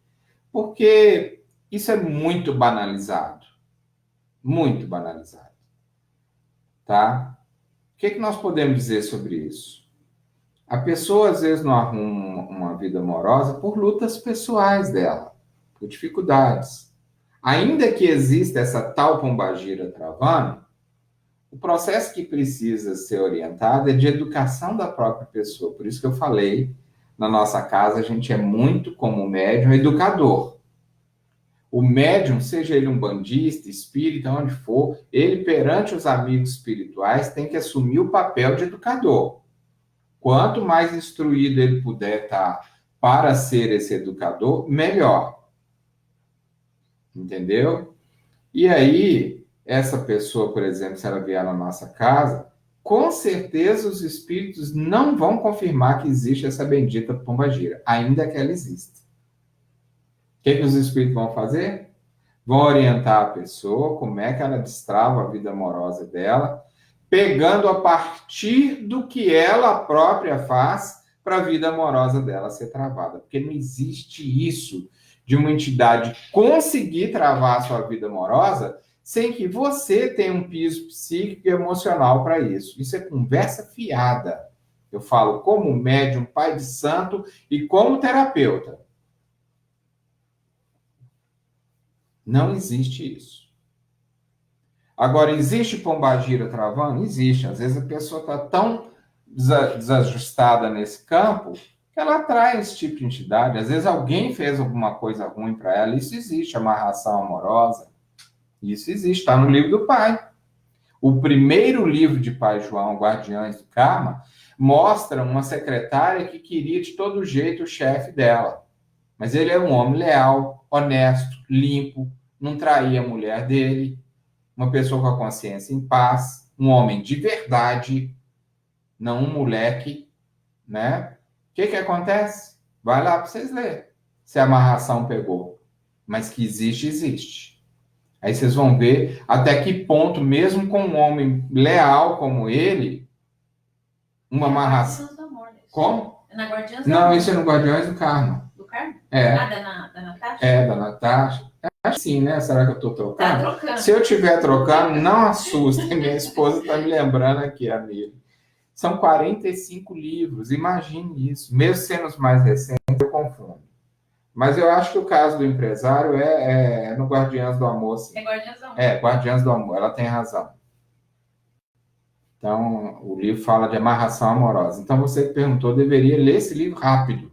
Porque isso é muito banalizado. Muito banalizado. Tá? O que nós podemos dizer sobre isso? A pessoa, às vezes, não arruma uma vida amorosa por lutas pessoais dela, por dificuldades. Ainda que exista essa tal pombagira travando, o processo que precisa ser orientado é de educação da própria pessoa. Por isso que eu falei, na nossa casa, a gente é muito, como médium, educador. O médium, seja ele um bandista, espírita, onde for, ele, perante os amigos espirituais, tem que assumir o papel de educador. Quanto mais instruído ele puder estar para ser esse educador, melhor. Entendeu? E aí, essa pessoa, por exemplo, se ela vier na nossa casa, com certeza os espíritos não vão confirmar que existe essa bendita pombagira, ainda que ela exista. O que os espíritos vão fazer? Vão orientar a pessoa como é que ela destrava a vida amorosa dela, pegando a partir do que ela própria faz para a vida amorosa dela ser travada. Porque não existe isso de uma entidade conseguir travar a sua vida amorosa sem que você tenha um piso psíquico e emocional para isso. Isso é conversa fiada. Eu falo como médium, pai de santo e como terapeuta. Não existe isso. Agora, existe pombagira travando? Existe. Às vezes a pessoa está tão desajustada nesse campo que ela atrai esse tipo de entidade. Às vezes alguém fez alguma coisa ruim para ela. Isso existe, amarração amorosa. Isso existe, está no livro do Pai. O primeiro livro de Pai João, Guardiões do Karma, mostra uma secretária que queria de todo jeito o chefe dela. Mas ele é um homem leal, honesto, limpo, não traía a mulher dele, uma pessoa com a consciência em paz, um homem de verdade, não um moleque, né? O que acontece? Vai lá para vocês lerem. Se a amarração pegou. Mas que existe, existe. Aí vocês vão ver até que ponto, mesmo com um homem leal como ele, uma amarração... Como? É na Guardiães Não, isso é no Guardiões do Karma. Do Karma? É. Ah, da Natasha? É, da Natasha. Acho que sim, né? Será que eu estou trocando? Tá trocando. Se eu estiver trocando, não assustem. Minha esposa está me lembrando aqui, amigo. São 45 livros, imagine isso. Mesmo sendo os mais recentes, eu confundo. Mas eu acho que o caso do empresário é no Guardiãs do Amor. Sim. É Guardiãs do Amor. É, Guardiãs do Amor, ela tem razão. Então, o livro fala de amarração amorosa. Então, você que perguntou, deveria ler esse livro rápido.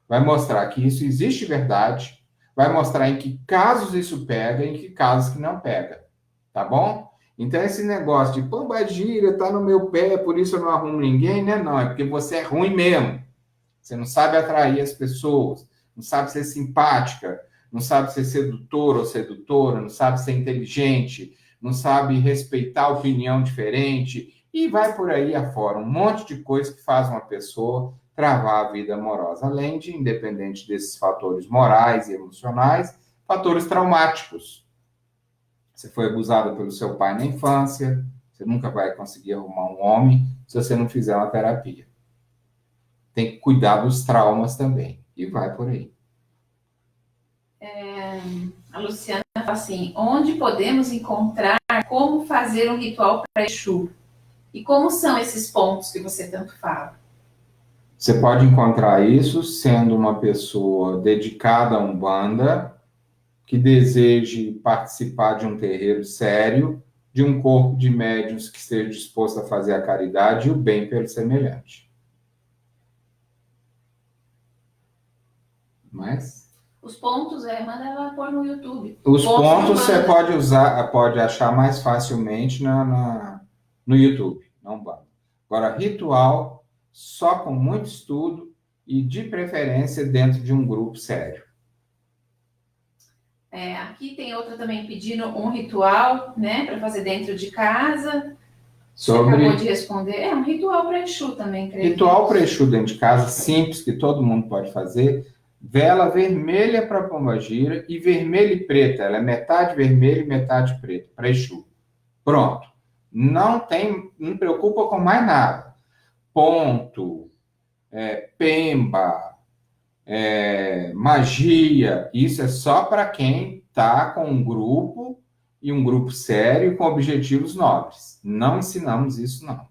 Vai mostrar que isso existe verdade, vai mostrar em que casos isso pega e em que casos que não pega. Tá bom? Então, esse negócio de pombagira, tá no meu pé, por isso eu não arrumo ninguém, né? Não, é porque você é ruim mesmo. Você não sabe atrair as pessoas, não sabe ser simpática, não sabe ser sedutor ou sedutora, não sabe ser inteligente, não sabe respeitar a opinião diferente, e vai por aí afora. Um monte de coisa que faz uma pessoa travar a vida amorosa, além de, independente desses fatores morais e emocionais, fatores traumáticos. Você foi abusada pelo seu pai na infância, você nunca vai conseguir arrumar um homem se você não fizer uma terapia. Tem que cuidar dos traumas também, e vai por aí. A Luciana fala assim, onde podemos encontrar como fazer um ritual para Exu? E como são esses pontos que você tanto fala? Você pode encontrar isso sendo uma pessoa dedicada a Umbanda, que deseje participar de um terreiro sério, de um corpo de médiuns que esteja disposto a fazer a caridade e o bem pelo semelhante. Mas... Os pontos, manda ela pôr no YouTube. Os pontos você pode achar mais facilmente no YouTube, na Umbanda. Agora, ritual, só com muito estudo e, de preferência, dentro de um grupo sério. Aqui tem outra também pedindo um ritual, né, para fazer dentro de casa. Você acabou de responder. É um ritual para Exu também, creio. Ritual para Exu dentro de casa, simples, que todo mundo pode fazer. Vela vermelha para pombagira e vermelha e preta. Ela é metade vermelha e metade preta, para Exu. Pronto. Não preocupa com mais nada. Ponto, pemba, magia, isso é só para quem está com um grupo e um grupo sério com objetivos nobres. Não ensinamos isso, não.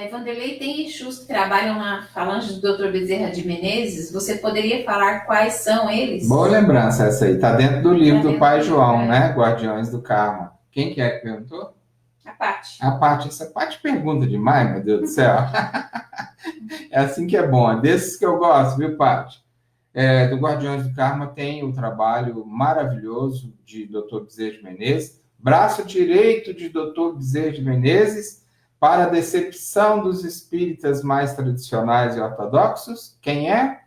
Vanderlei, tem Exus que trabalham na falange do Dr. Bezerra de Menezes. Você poderia falar quais são eles? Boa lembrança essa aí. Está dentro do livro do Pai João, é. né? Guardiões do Karma. Quem que é que perguntou? A Paty. A Paty. Essa Paty pergunta demais, meu Deus do céu. É assim que é bom. É desses que eu gosto, viu, Paty? Do Guardiões do Karma tem o trabalho maravilhoso de Dr. Bezerra de Menezes, braço direito de Dr. Bezerra de Menezes, para a decepção dos espíritas mais tradicionais e ortodoxos. Quem é?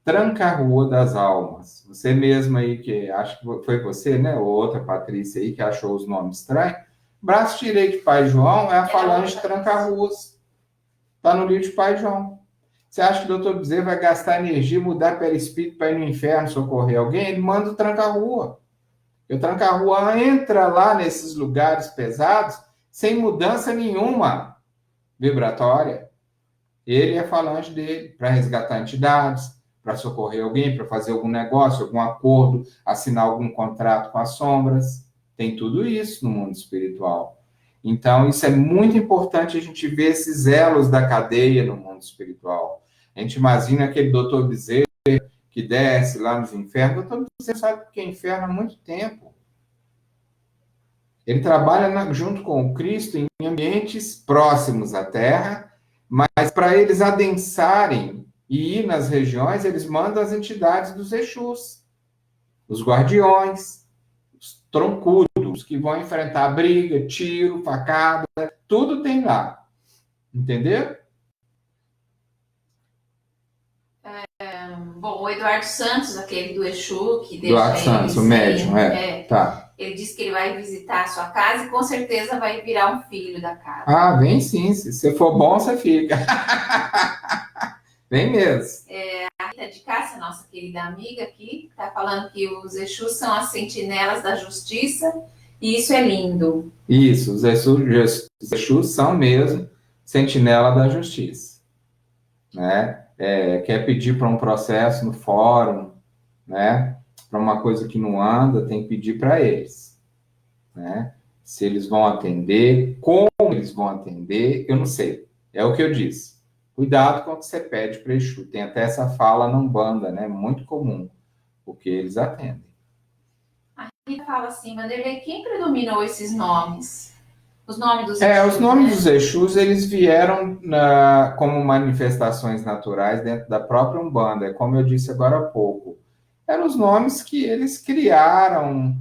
Tranca-Rua das Almas. Você mesmo aí, que acho que foi você, né? Ou outra Patrícia aí, que achou os nomes estranhos. Braço direito de Pai João é a falange Tranca-Ruas. Está no livro de Pai João. Você acha que o doutor Bezerra vai gastar energia, mudar perispírito para ir no inferno, socorrer alguém? Ele manda o tranca-rua. E o tranca-rua entra lá nesses lugares pesados sem mudança nenhuma vibratória. Ele é falante dele para resgatar entidades, para socorrer alguém, para fazer algum negócio, algum acordo, assinar algum contrato com as sombras. Tem tudo isso no mundo espiritual. Então, isso é muito importante a gente ver esses elos da cadeia no mundo espiritual. A gente imagina aquele doutor Bezerra que desce lá nos infernos. O doutor Bezerra sabe o que é inferno há muito tempo. Ele trabalha junto com o Cristo em ambientes próximos à Terra, mas para eles adensarem e ir nas regiões, eles mandam as entidades dos Exus, os guardiões, os troncudos, que vão enfrentar briga, tiro, facada, tudo tem lá. Entendeu? Bom, o Eduardo Santos, aquele do Exu, que deixa Eduardo Santos, o médium, tá. Ele disse que ele vai visitar a sua casa e com certeza vai virar um filho da casa. Ah, vem sim. Se você for bom, você fica. Vem mesmo. A Rita de Cássia, nossa querida amiga aqui, está falando que os Exus são as sentinelas da justiça e isso é lindo. Isso, os Exus são mesmo sentinela da justiça. Né? Quer pedir para um processo no fórum, né? Para uma coisa que não anda, tem que pedir para eles. Né? Se eles vão atender, como eles vão atender, eu não sei. É o que eu disse. Cuidado com o que você pede para Exu. Tem até essa fala na Umbanda, né? Muito comum, porque eles atendem. A Rita fala assim, Vanderlei, quem predominou esses nomes? Os nomes dos Exus, os nomes dos Exus, eles vieram como manifestações naturais dentro da própria Umbanda, como eu disse agora há pouco. Eram os nomes que eles criaram,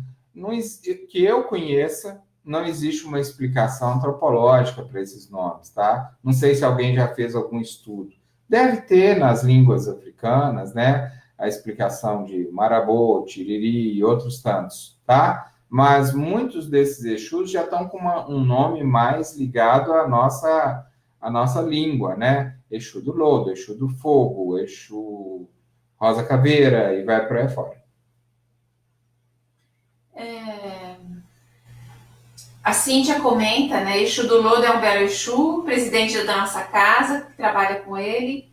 que eu conheça, não existe uma explicação antropológica para esses nomes, tá? Não sei se alguém já fez algum estudo. Deve ter nas línguas africanas, né? A explicação de Marabô, Tiriri e outros tantos, tá? Mas muitos desses Exus já estão com um nome mais ligado à nossa língua, né? Exu do lodo, Exu do fogo, Exu rosa caveira, e vai por aí fora. A Cíntia comenta, né? Exu do lodo é um belo Exu, presidente da nossa casa, que trabalha com ele.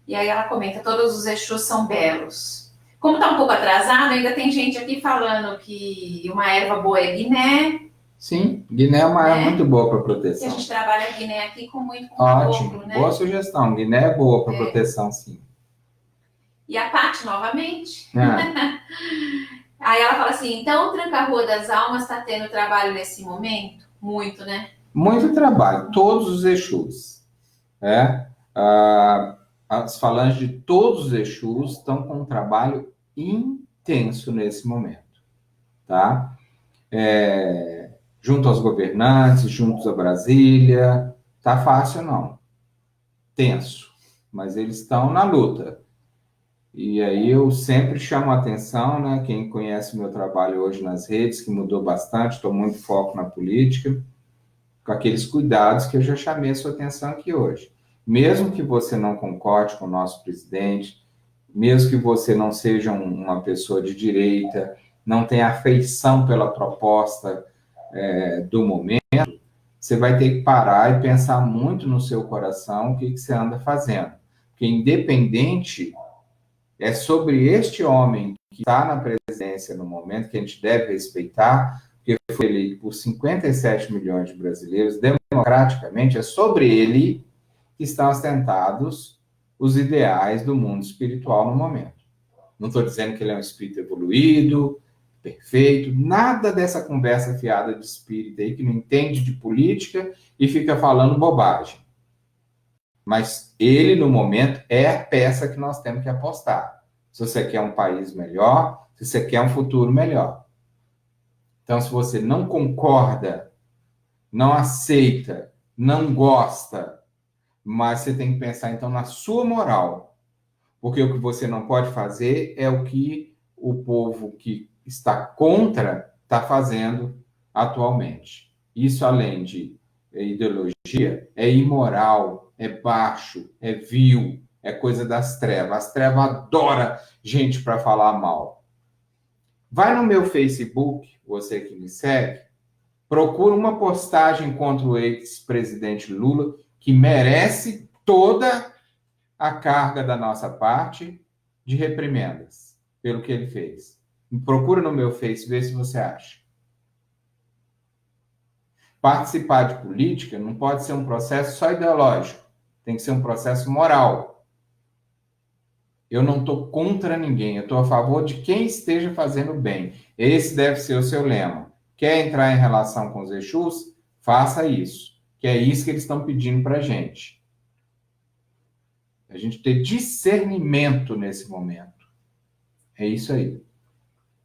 E aí ela comenta, todos os Exus são belos. Como está um pouco atrasado, ainda tem gente aqui falando que uma erva boa é guiné. Sim, guiné é uma erva muito boa para proteção. E a gente trabalha guiné aqui com muito ótimo, caboclo, né? Boa sugestão. Guiné é boa para proteção, sim. E a Paty, novamente. Aí ela fala assim, então o Tranca-Rua das Almas está tendo trabalho nesse momento? Muito, né? Muito trabalho. Todos os Exus. As falanges de todos os Exus estão com um trabalho intenso nesse momento, tá? Junto aos governantes, juntos a Brasília, tá fácil não, tenso, mas eles estão na luta. E aí eu sempre chamo a atenção, né? Quem conhece o meu trabalho hoje nas redes, que mudou bastante, estou muito foco na política, com aqueles cuidados que eu já chamei a sua atenção aqui hoje. Mesmo que você não concorde com o nosso presidente, mesmo que você não seja uma pessoa de direita, não tenha afeição pela proposta do momento, você vai ter que parar e pensar muito no seu coração o que você anda fazendo. Porque independente, é sobre este homem que está na presidência no momento que a gente deve respeitar, porque foi eleito por 57 milhões de brasileiros democraticamente, é sobre ele que estão assentados os ideais do mundo espiritual no momento. Não estou dizendo que ele é um espírito evoluído, perfeito, nada dessa conversa fiada de espírito aí que não entende de política e fica falando bobagem. Mas ele, no momento, é a peça que nós temos que apostar. Se você quer um país melhor, se você quer um futuro melhor. Então, se você não concorda, não aceita, não gosta, mas você tem que pensar, então, na sua moral. Porque o que você não pode fazer é o que o povo que está contra está fazendo atualmente. Isso, além de ideologia, é imoral, é baixo, é vil, é coisa das trevas. As trevas adoram gente para falar mal. Vai no meu Facebook, você que me segue, procura uma postagem contra o ex-presidente Lula, que merece toda a carga da nossa parte de reprimendas pelo que ele fez. Procura no meu Face, vê se você acha. Participar de política não pode ser um processo só ideológico, tem que ser um processo moral. Eu não estou contra ninguém, eu estou a favor de quem esteja fazendo bem. Esse deve ser o seu lema. Quer entrar em relação com os Exus? Faça isso, que é isso que eles estão pedindo para a gente. A gente ter discernimento nesse momento. É isso aí.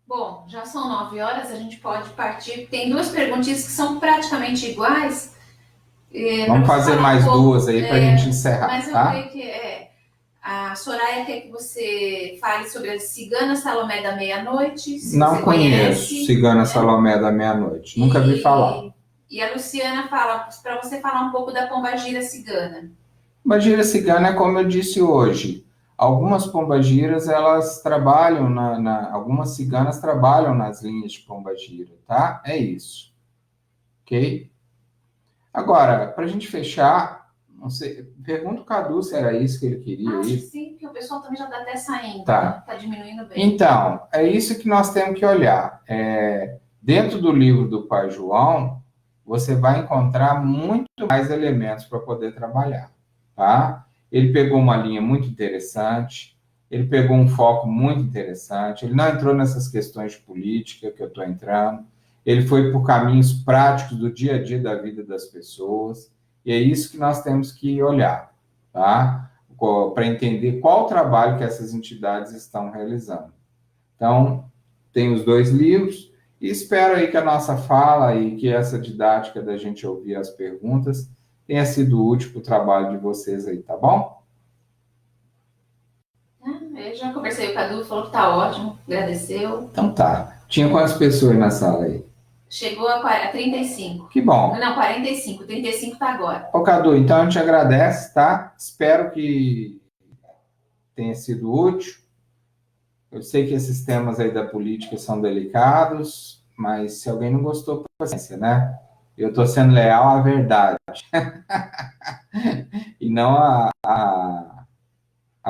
Bom, já são 9 horas, a gente pode partir. Tem duas perguntinhas que são praticamente iguais. Vamos fazer mais duas aí para a gente encerrar, mas eu creio que a Soraya quer que você fale sobre a Cigana Salomé da Meia-Noite. Não conheço Cigana Salomé da Meia-Noite. Nunca vi falar. E a Luciana fala para você falar um pouco da Pombagira Cigana. Pombagira Cigana é como eu disse hoje. Algumas pombagiras, elas trabalham algumas ciganas trabalham nas linhas de pombagira, tá? É isso. Ok? Agora, para a gente fechar, não sei, pergunta o Cadu se era isso que ele queria. Acho que sim, porque o pessoal também já está até saindo, tá. Né? Tá diminuindo bem. Então, é isso que nós temos que olhar. Dentro do livro do Pai João, você vai encontrar muito mais elementos para poder trabalhar, tá? Ele pegou uma linha muito interessante, ele pegou um foco muito interessante, ele não entrou nessas questões de política que eu estou entrando, ele foi por caminhos práticos do dia a dia da vida das pessoas, e é isso que nós temos que olhar, tá? Para entender qual o trabalho que essas entidades estão realizando. Então, tem os 2 livros, e espero aí que a nossa fala e que essa didática da gente ouvir as perguntas tenha sido útil para o trabalho de vocês aí, tá bom? Eu já conversei com o Cadu, falou que tá ótimo, agradeceu. Então tá. Tinha quantas pessoas na sala aí? Chegou a 35. Que bom. Não, 45. 35 tá agora. Ô, Cadu, então a gente agradece, tá? Espero que tenha sido útil. Eu sei que esses temas aí da política são delicados, mas se alguém não gostou, paciência, né? Eu estou sendo leal à verdade. E não a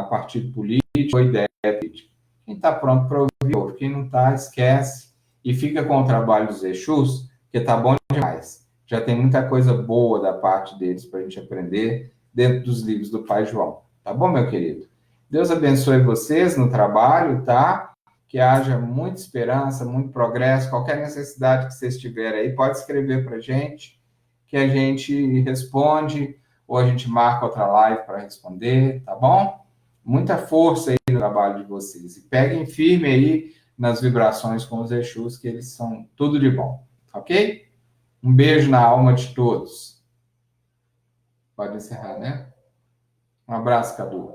partido político ou ideia política. Quem está pronto para ouvir, ouve. Quem não está, esquece. E fica com o trabalho dos Exus, que está bom demais. Já tem muita coisa boa da parte deles para a gente aprender dentro dos livros do Pai João. Tá bom, meu querido? Deus abençoe vocês no trabalho, tá? Que haja muita esperança, muito progresso. Qualquer necessidade que vocês tiverem aí, pode escrever para a gente, que a gente responde, ou a gente marca outra live para responder, tá bom? Muita força aí no trabalho de vocês. E peguem firme aí nas vibrações com os Exus, que eles são tudo de bom, ok? Um beijo na alma de todos. Pode encerrar, né? Um abraço, Cadu.